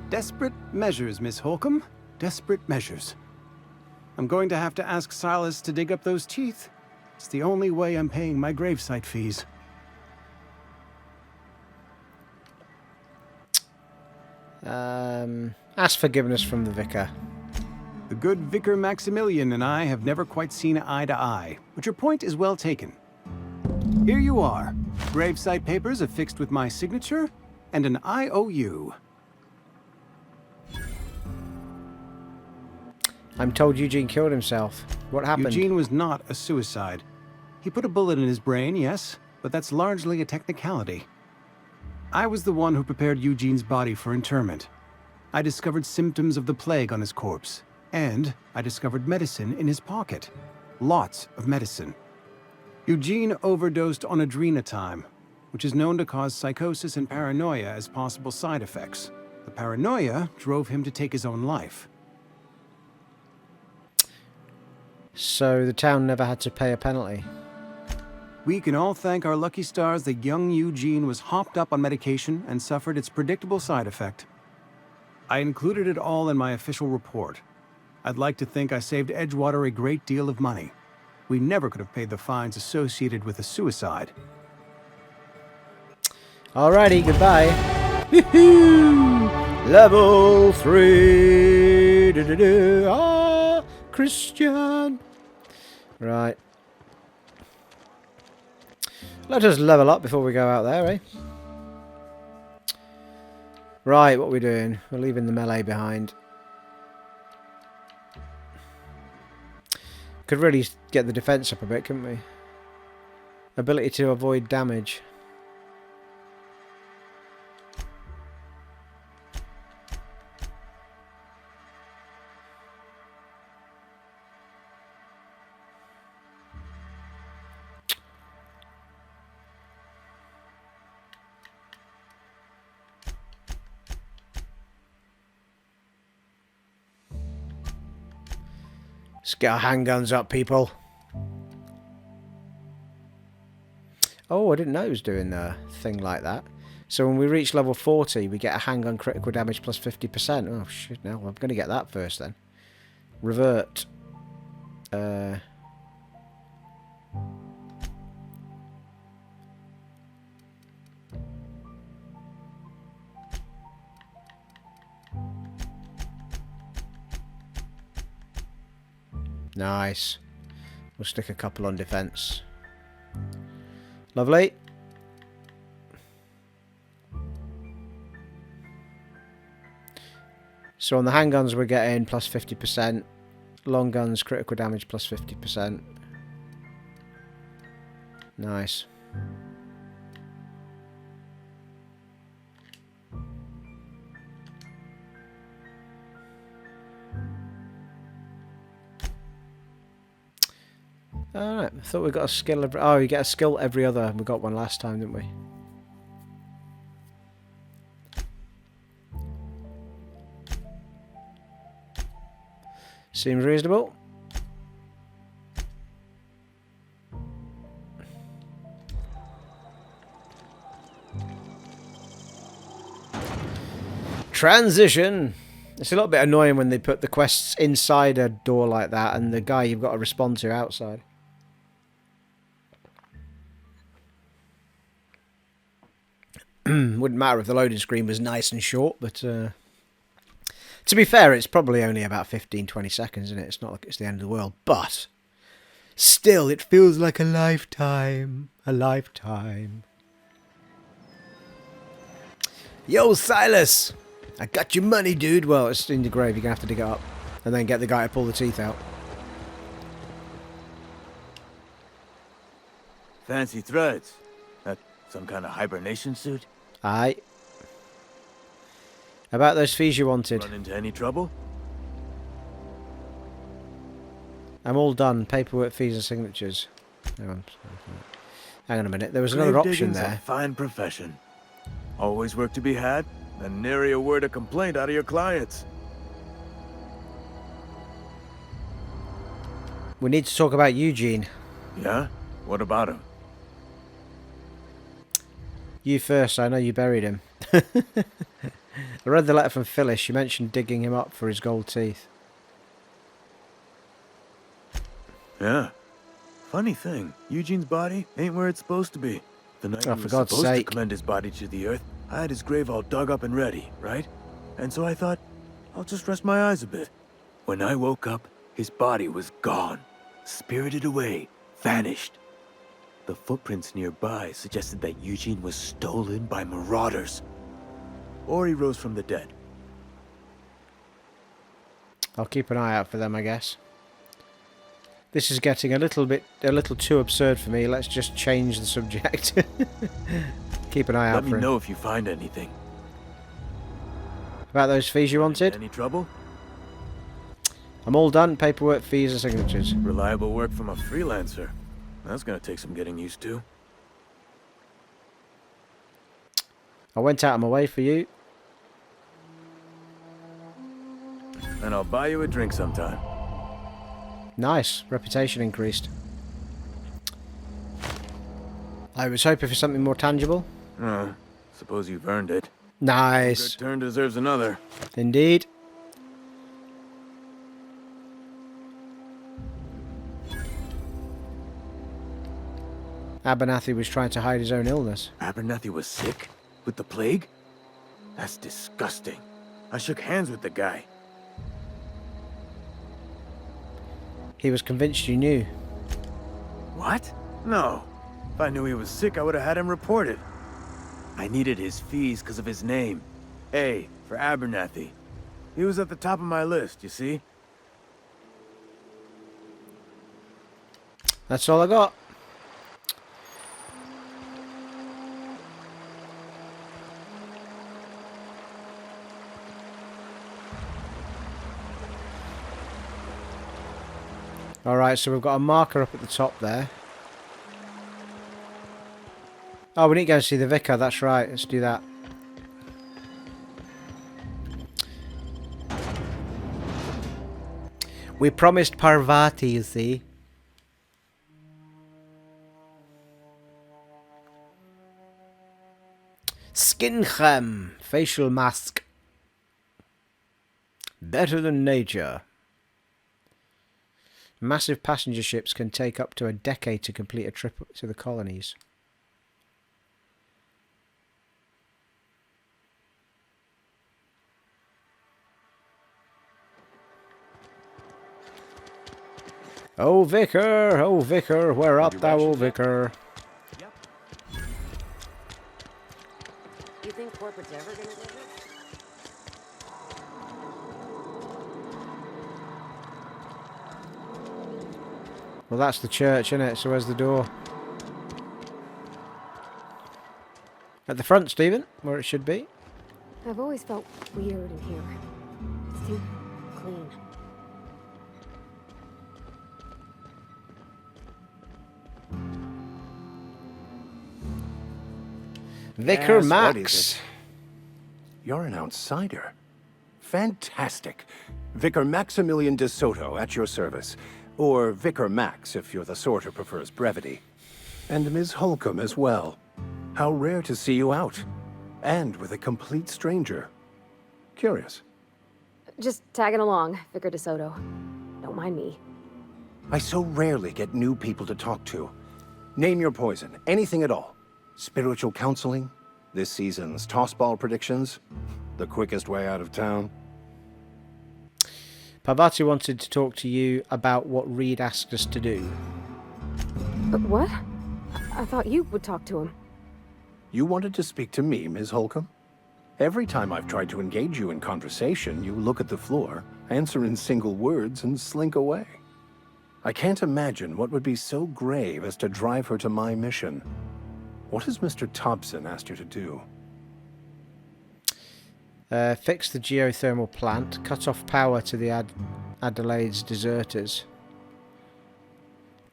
Desperate measures, Miss Holcomb. Desperate measures. I'm going to have to ask Silas to dig up those teeth. It's the only way I'm paying my gravesite fees.
Ask forgiveness from the Vicar.
The good Vicar Maximilian and I have never quite seen eye to eye, but your point is well taken. Here you are. Gravesite papers affixed with my signature and an IOU.
I'm told Eugene killed himself. What happened?
Eugene was not a suicide. He put a bullet in his brain, yes, but that's largely a technicality. I was the one who prepared Eugene's body for interment. I discovered symptoms of the plague on his corpse, and I discovered medicine in his pocket. Lots of medicine. Eugene overdosed on adrenatime, which is known to cause psychosis and paranoia as possible side effects. The paranoia drove him to take his own life.
So the town never had to pay a penalty.
We can all thank our lucky stars that young Eugene was hopped up on medication and suffered its predictable side effect. I included it all in my official report. I'd like to think I saved Edgewater a great deal of money. We never could have paid the fines associated with the suicide.
Alrighty, goodbye. Level 3. Ah, Christian. Right. Let us level up before we go out there, eh? Right, what are we doing? We're leaving the melee behind. Could really get the defense up a bit, couldn't we? Ability to avoid damage. Let's get our handguns up, people. Oh, I didn't know it was doing a thing like that. So when we reach level 40, we get a handgun critical damage plus 50%. Oh, shit, no, I'm going to get that first then. Revert. Nice. We'll stick a couple on defense. Lovely. So on the handguns we're getting plus 50%. Long guns critical damage plus 50%. Nice. Alright, I thought we got a skill every... Oh, you get a skill every other. We got one last time, didn't we? Seems reasonable. Transition! It's a little bit annoying when they put the quests inside a door like that and the guy you've got to respond to outside. Wouldn't matter if the loading screen was nice and short, but to be fair, it's probably only about 15-20 seconds, isn't it? It's not like it's the end of the world, but still, it feels like a lifetime. A lifetime. Yo, Silas! I got your money, dude. Well, it's in the grave. You're going to have to dig it up and then get the guy to pull the teeth out.
Fancy threads. That some kind of hibernation suit?
Aye. About those fees you wanted.
Run into any trouble?
I'm all done. Paperwork, fees and signatures. Hang on a minute. There was another option there.
A fine profession. Always work to be had, and nary a word of complaint out of your clients.
We need to talk about Eugene.
Yeah? What about him?
You first. I know you buried him. I read the letter from Phyllis. She mentioned digging him up for his gold teeth.
Yeah. Funny thing, Eugene's body ain't where it's supposed to be. The night he was supposed to commend his body to the earth, I had his grave all dug up and ready, right? And so I thought, I'll just rest my eyes a bit. When I woke up, his body was gone. Spirited away. Vanished. The footprints nearby suggested that Eugene was stolen by marauders. Or he rose from the dead.
I'll keep an eye out for them, I guess. This is getting a little too absurd for me. Let's just change the subject. Keep an eye out for him.
Let me know if you find anything.
About those fees you wanted?
Any trouble?
I'm all done. Paperwork, fees, and signatures.
Reliable work from a freelancer. That's gonna take some getting used to.
I went out of my way for you.
And I'll buy you a drink sometime.
Nice. Reputation increased. I was hoping for something more tangible.
Suppose you've earned it.
Nice.
Good turn deserves another.
Indeed. Abernathy was trying to hide his own illness.
Abernathy was sick? With the plague? That's disgusting. I shook hands with the guy.
He was convinced you knew.
What? No. If I knew he was sick, I would have had him reported. I needed his fees because of his name. A for Abernathy. He was at the top of my list, you see?
That's all I got. Alright, so we've got a marker up at the top there. Oh, we need to go and see the Vicar, that's right. Let's do that. We promised Parvati, you see. Skin chem, facial mask. Better than nature. Massive passenger ships can take up to a decade to complete a trip to the colonies. Oh Vicar, where art thou, O Vicar?
Yep. You think corporate's ever gonna do it?
Well, that's the church, isn't it? So where's the door? At the front, Stephen, where it should be.
I've always felt weird in here. It's too clean.
Vicar
Yes, what is
Max.
it? You're an outsider. Fantastic. Vicar Maximilian de Soto at your service. Or Vicar Max, if you're the sort who prefers brevity. And Ms. Holcomb as well. How rare to see you out. And with a complete stranger. Curious.
Just tagging along, Vicar DeSoto. Don't mind me.
I so rarely get new people to talk to. Name your poison, anything at all. Spiritual counseling, this season's tossball predictions, the quickest way out of town.
Parvati wanted to talk to you about what Reed asked us to do.
But what? I thought you would talk to him.
You wanted to speak to me, Ms. Holcomb? Every time I've tried to engage you in conversation, you look at the floor, answer in single words, and slink away. I can't imagine what would be so grave as to drive her to my mission. What has Mr. Tobson asked you to do?
Fix the geothermal plant, cut off power to the Adelaide's deserters.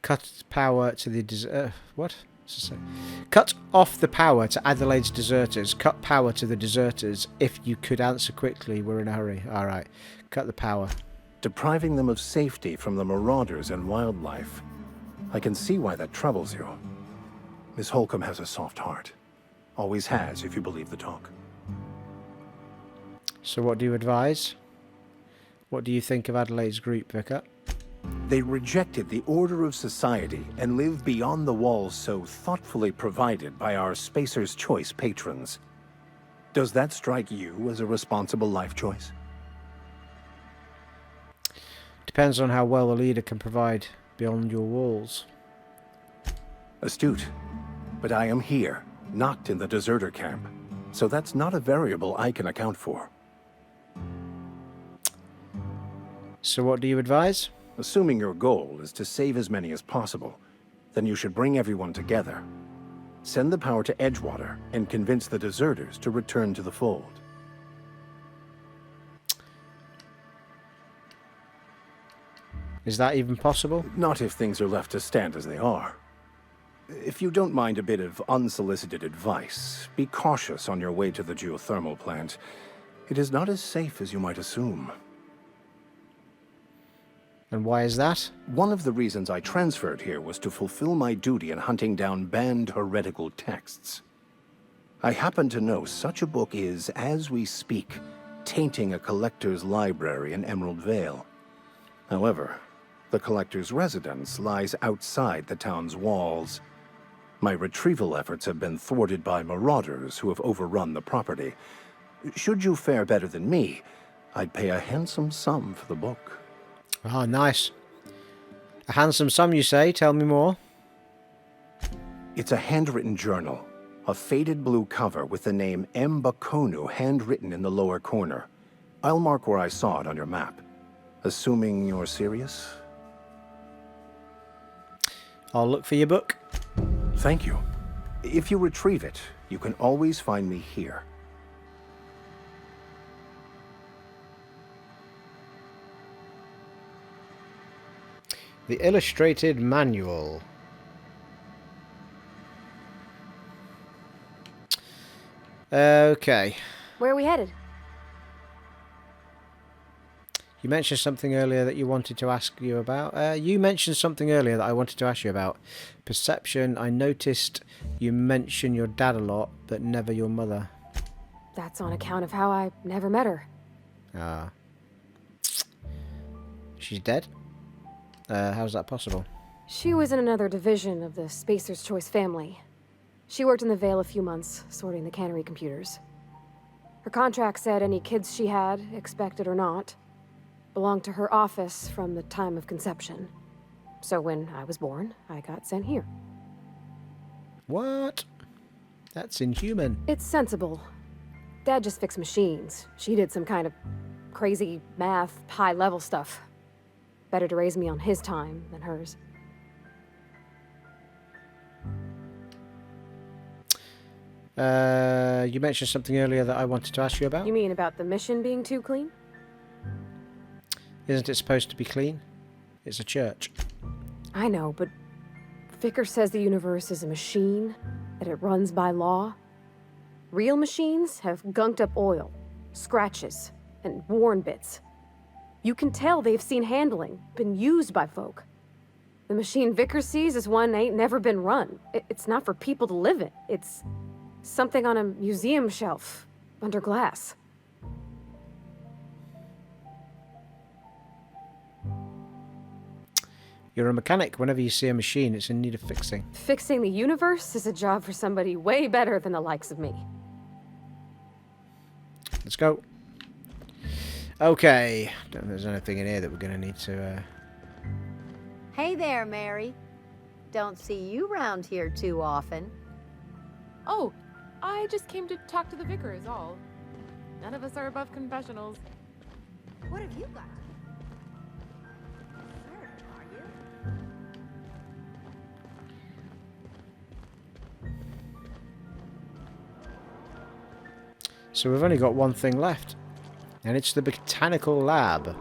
Cut power to the what? Cut off the power to Adelaide's deserters. Cut power to the deserters. If you could answer quickly, we're in a hurry. Alright. Cut the power.
Depriving them of safety from the marauders and wildlife. I can see why that troubles you. Miss Holcomb has a soft heart. Always has, if you believe the talk.
So what do you advise? What do you think of Adelaide's group, Vicar?
They rejected the order of society and live beyond the walls so thoughtfully provided by our Spacer's Choice patrons. Does that strike you as a responsible life choice?
Depends on how well a leader can provide beyond your walls.
Astute. But I am here, not in the deserter camp. So that's not a variable I can account for.
So what do you advise?
Assuming your goal is to save as many as possible, then you should bring everyone together. Send the power to Edgewater and convince the deserters to return to the fold.
Is that even possible?
Not if things are left to stand as they are. If you don't mind a bit of unsolicited advice, be cautious on your way to the geothermal plant. It is not as safe as you might assume.
And why is that?
One of the reasons I transferred here was to fulfill my duty in hunting down banned heretical texts. I happen to know such a book is, as we speak, tainting a collector's library in Emerald Vale. However, the collector's residence lies outside the town's walls. My retrieval efforts have been thwarted by marauders who have overrun the property. Should you fare better than me, I'd pay a handsome sum for the book.
Ah, nice. A handsome sum, you say? Tell me more.
It's a handwritten journal. A faded blue cover with the name M. Bakonu handwritten in the lower corner. I'll mark where I saw it on your map. Assuming you're serious?
I'll look for your book.
Thank you. If you retrieve it, you can always find me here.
The Illustrated Manual. Okay.
Where are we headed?
You mentioned something earlier that you wanted to ask you about. You mentioned something earlier that I wanted to ask you about. Perception. I noticed you mention your dad a lot, but never your mother.
That's on account of how I never met her.
Ah. She's dead? How's that possible?
She was in another division of the Spacer's Choice family. She worked in the Vale a few months, sorting the cannery computers. Her contract said any kids she had, expected or not, belonged to her office from the time of conception. So when I was born, I got sent here.
What? That's inhuman.
It's sensible. Dad just fixed machines. She did some kind of crazy math, high-level stuff. Better to raise me on his time than hers.
You mentioned something earlier that I wanted to ask you about.
You mean about the mission being too clean?
Isn't it supposed to be clean? It's a church.
I know, but Vicar says the universe is a machine, that it runs by law. Real machines have gunked up oil, scratches, and worn bits. You can tell they've seen handling, been used by folk. The machine Vicar sees is one ain't never been run. It's not for people to live in. It's something on a museum shelf, under glass.
You're a mechanic. Whenever you see a machine, it's in need of fixing.
Fixing the universe is a job for somebody way better than the likes of me.
Let's go. Okay. Don't think there's anything in here that we're going to need to...
Hey there, Mary. Don't see you round here too often.
Oh, I just came to talk to the vicar is all. None of us are above confessionals.
What have you got?
So we've only got one thing left. And it's the botanical lab.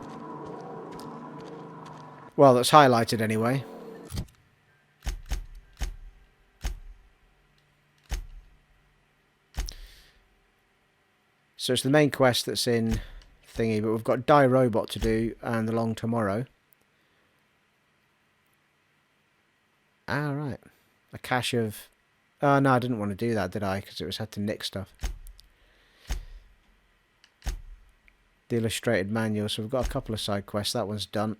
Well, that's highlighted anyway. So it's the main quest that's in thingy, but we've got Die Robot to do and The Long Tomorrow. Ah, right. A cache of... Oh, no, I didn't want to do that, did I? Because it was had to nick stuff. The Illustrated Manual. So we've got a couple of side quests. That one's done.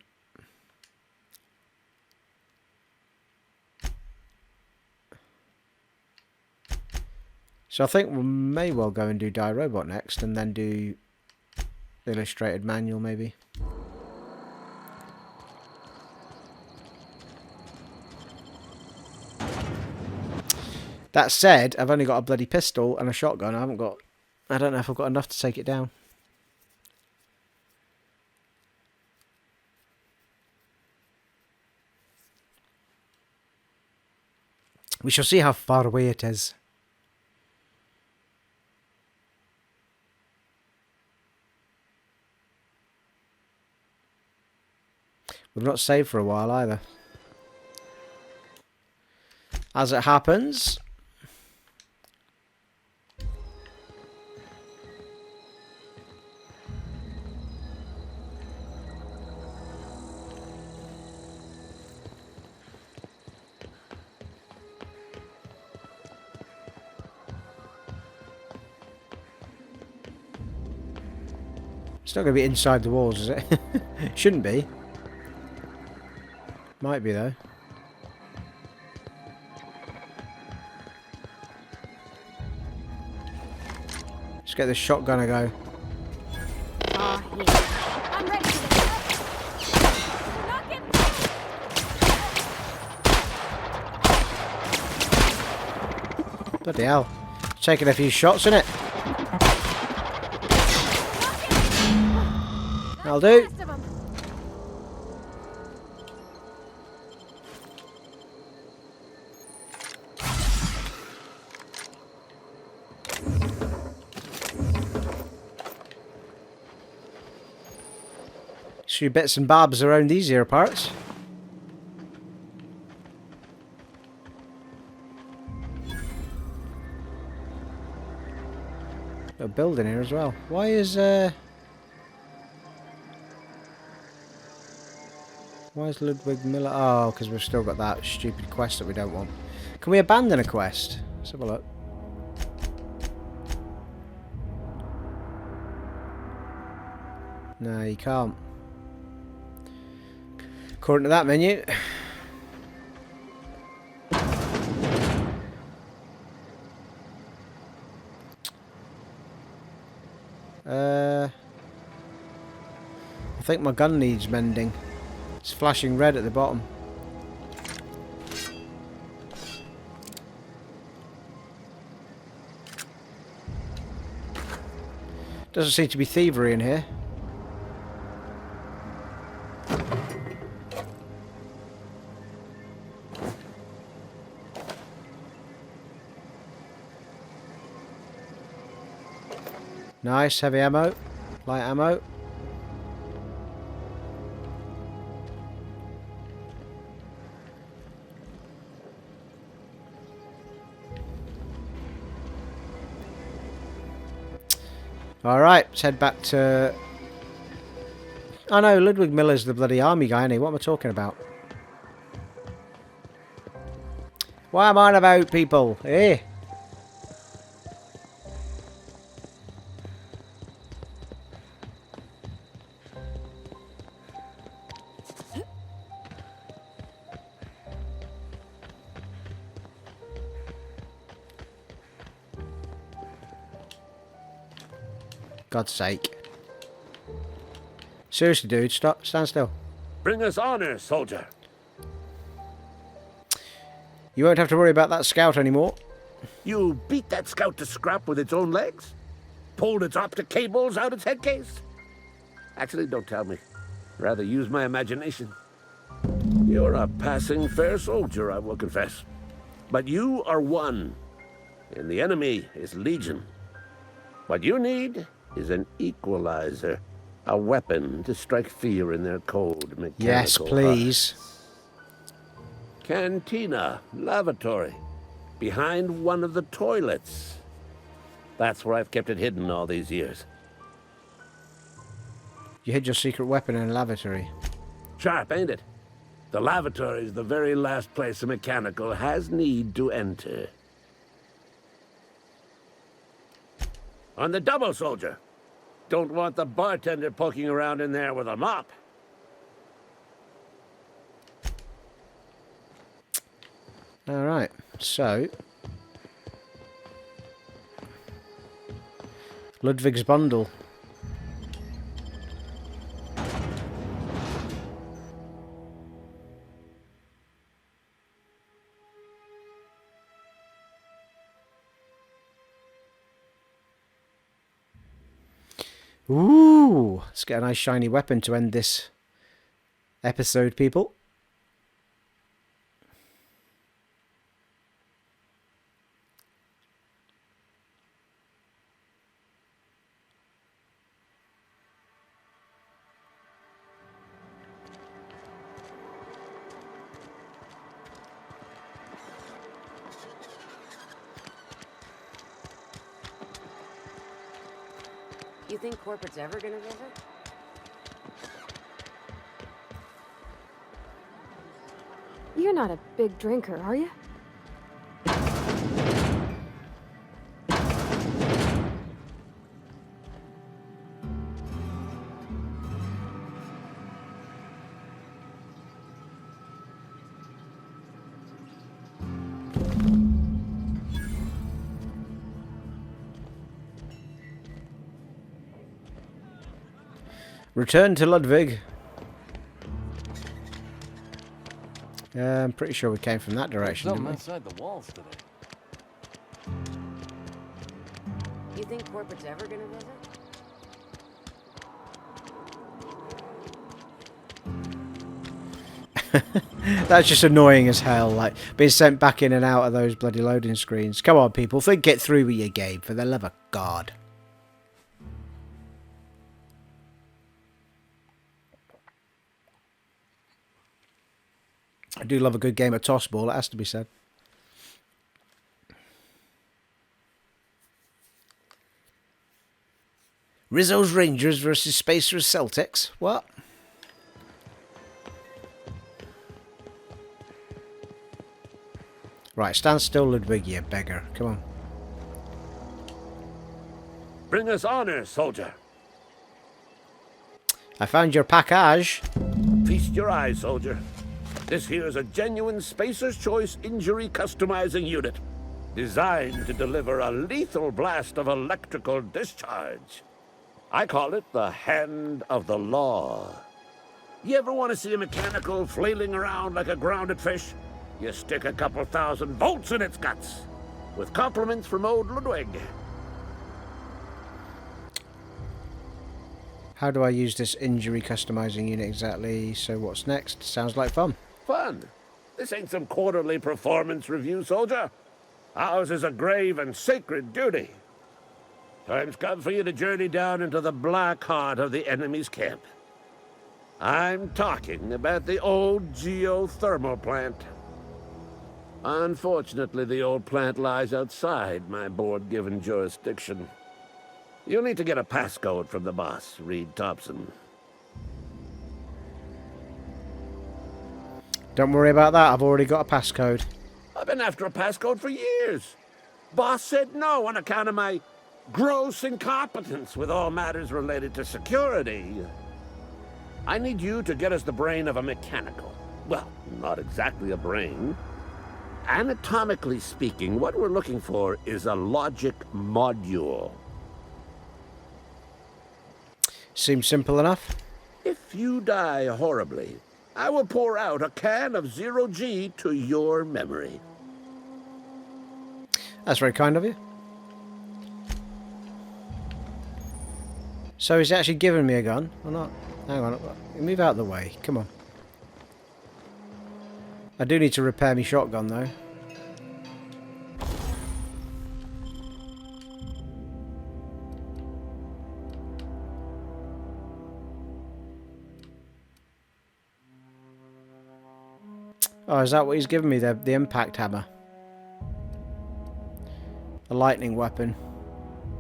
So I think we may well go and do Die Robot next, and then do the Illustrated Manual maybe. That said, I've only got a bloody pistol and a shotgun. I don't know if I've got enough to take it down. We shall see how far away it is. We've not saved for a while either. As it happens... It's not going to be inside the walls, is it? Shouldn't be. Might be, though. Let's get this shotgun a go.
Ah, yeah. I'm ready for this.
Bloody hell. It's taking a few shots, isn't it? I'll do. Few bits and bobs around these here parts. A building here as well. Why is Ludwig Miller? Oh, because we've still got that stupid quest that we don't want. Can we abandon a quest? Let's have a look. No, you can't. According to that menu. I think my gun needs mending. It's flashing red at the bottom. Doesn't seem to be thievery in here. Nice, heavy ammo, light ammo. Alright, let's head back to... Oh no, Ludwig Miller's the bloody army guy, isn't he? What am I talking about? What am I on about, people? Eh? God's sake. Seriously, dude, stop, stand still.
Bring us honor, soldier.
You won't have to worry about that scout anymore.
You beat that scout to scrap with its own legs? Pulled its optic cables out its head case? Actually, don't tell me. Rather use my imagination. You're a passing fair soldier, I will confess. But you are one, and the enemy is legion. What you need is an equalizer, a weapon to strike fear in their cold mechanical
Yes, please.
hearts. Cantina, lavatory, behind one of the toilets. That's where I've kept it hidden all these years.
You hid your secret weapon in a lavatory.
Sharp, ain't it? The lavatory is the very last place a mechanical has need to enter. On the double, soldier. Don't want the bartender poking around in there with a mop.
Alright, so... Ludwig's bundle. Ooh, let's get a nice shiny weapon to end this episode, people.
You think corporate's ever gonna visit?
You're not a big drinker, are you?
Return to Ludwig. I'm pretty sure we came from that direction,
Something
didn't we?
outside the walls today.
You think corporate's ever gonna visit?
That's just annoying as hell, like being sent back in and out of those bloody loading screens. Come on, people, think it through with your game, for the love of God. I do love a good game of toss ball, it has to be said. Rizzo's Rangers versus Spacer's Celtics. What? Right, stand still, Ludwig, you beggar. Come on.
Bring us honor, soldier.
I found your package.
Feast your eyes, soldier. This here is a genuine Spacer's Choice injury customizing unit, designed to deliver a lethal blast of electrical discharge. I call it the Hand of the Law. You ever want to see a mechanical flailing around like a grounded fish? You stick a couple thousand volts in its guts. With compliments from old Ludwig.
How do I use this injury customizing unit exactly? So what's next? Sounds like fun.
Fun? This ain't some quarterly performance review, soldier. Ours is a grave and sacred duty. Time's come for you to journey down into the black heart of the enemy's camp. I'm talking about the old geothermal plant. Unfortunately, the old plant lies outside my board-given jurisdiction. You'll need to get a passcode from the boss, Reed Tobson.
Don't worry about that, I've already got a passcode.
I've been after a passcode for years. Boss said no on account of my gross incompetence with all matters related to security. I need you to get us the brain of a mechanical. Well, not exactly a brain. Anatomically speaking, what we're looking for is a logic module.
Seems simple enough.
If you die horribly, I will pour out a can of 0G to your memory.
That's very kind of you. So he's actually giving me a gun, or not? Hang on, move out of the way, come on. I do need to repair my shotgun though. Oh, is that what he's giving me, the impact hammer? A lightning weapon.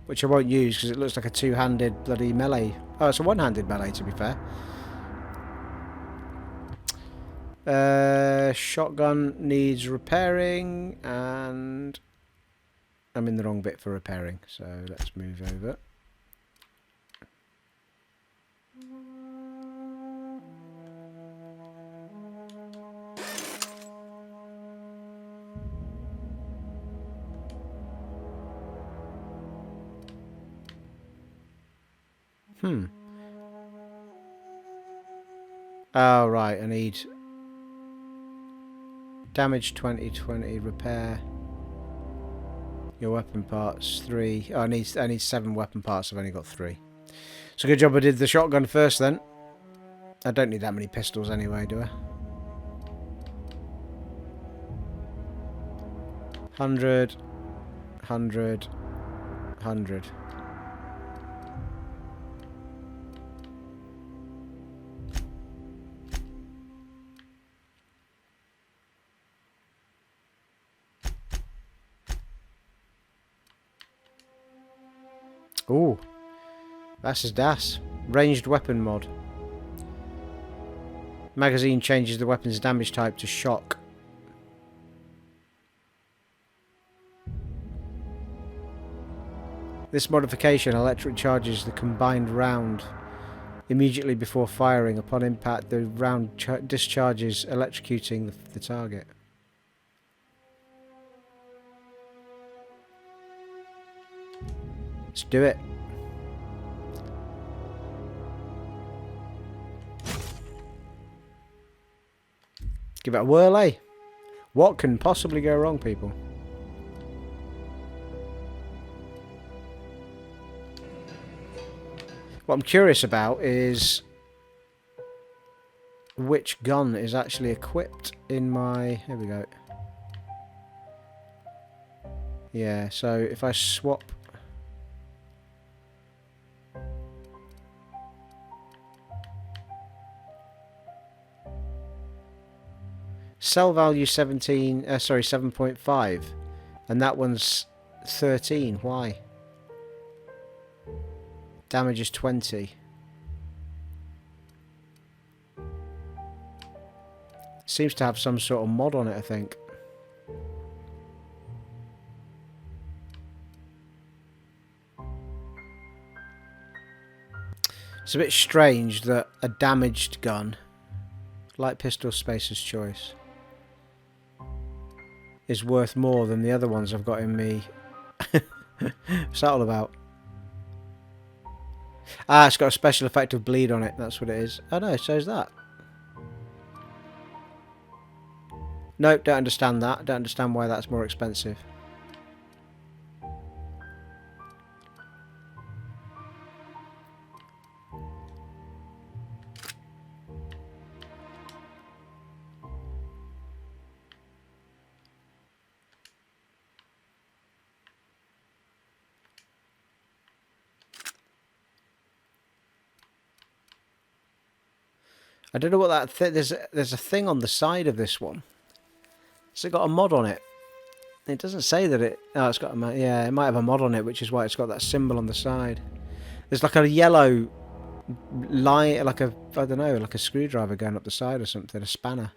Which I won't use because it looks like a two-handed bloody melee. Oh, it's a one-handed melee to be fair. Shotgun needs repairing and I'm in the wrong bit for repairing, so let's move over. Oh, right, I need damage 20, repair your weapon parts 3. Oh, I need 7 weapon parts. I've only got 3. So good job I did the shotgun first then. I don't need that many pistols anyway, do I? 100, 100, 100. Ooh. That's his DAS. Ranged weapon mod. Magazine changes the weapon's damage type to shock. This modification electric charges the combined round immediately before firing. Upon impact, the round discharges, electrocuting the target. Let's do it. Give it a whirl, eh? What can possibly go wrong, people? What I'm curious about is which gun is actually equipped in my... Here we go. Yeah, so if I swap... Cell value 7.5, and that one's 13. Why? Damage is 20. Seems to have some sort of mod on it, I think. It's a bit strange that a damaged gun, light pistol Spacer's Choice, is worth more than the other ones I've got in me. What's that all about? Ah, it's got a special effect of bleed on it. That's what it is. Oh no, so's that. Nope, don't understand that. Don't understand why that's more expensive. I don't know what that there's a thing on the side of this one. Has it got a mod on it? It doesn't say that it... Oh, it's got a... Yeah, it might have a mod on it, which is why it's got that symbol on the side. There's like a yellow line, like a... I don't know, like a screwdriver going up the side or something, a spanner.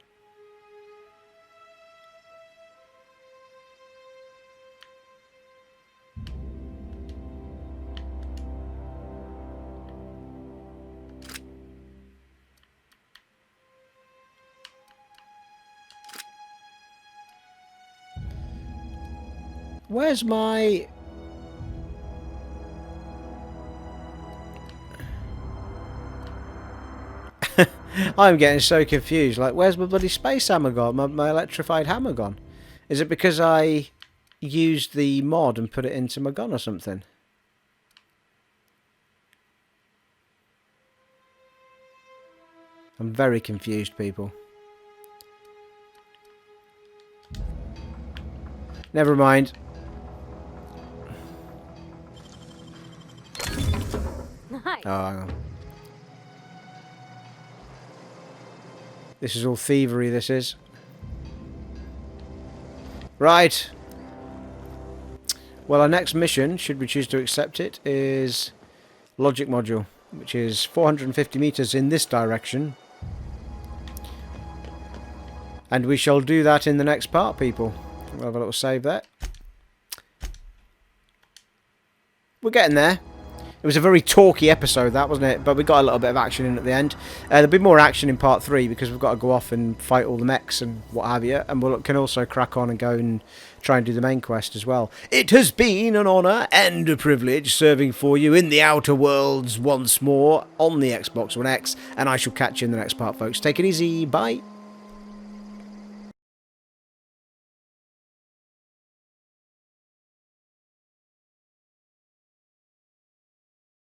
Where's my... I'm getting so confused. Like, where's my bloody space hammer gone? My electrified hammer gone? Is it because I used the mod and put it into my gun or something? I'm very confused, people. Never mind.
Nice.
Oh, hang on. This is all thievery, this is. Right. Well, our next mission, should we choose to accept it, is Logic Module, which is 450 meters in this direction. And we shall do that in the next part, people. We'll have a little save there. We're getting there. It was a very talky episode, that, wasn't it? But we got a little bit of action in at the end. There'll be more action in part 3 because we've got to go off and fight all the mechs and what have you. And we can also crack on and go and try and do the main quest as well. It has been an honour and a privilege serving for you in the Outer Worlds once more on the Xbox One X. And I shall catch you in the next part, folks. Take it easy. Bye.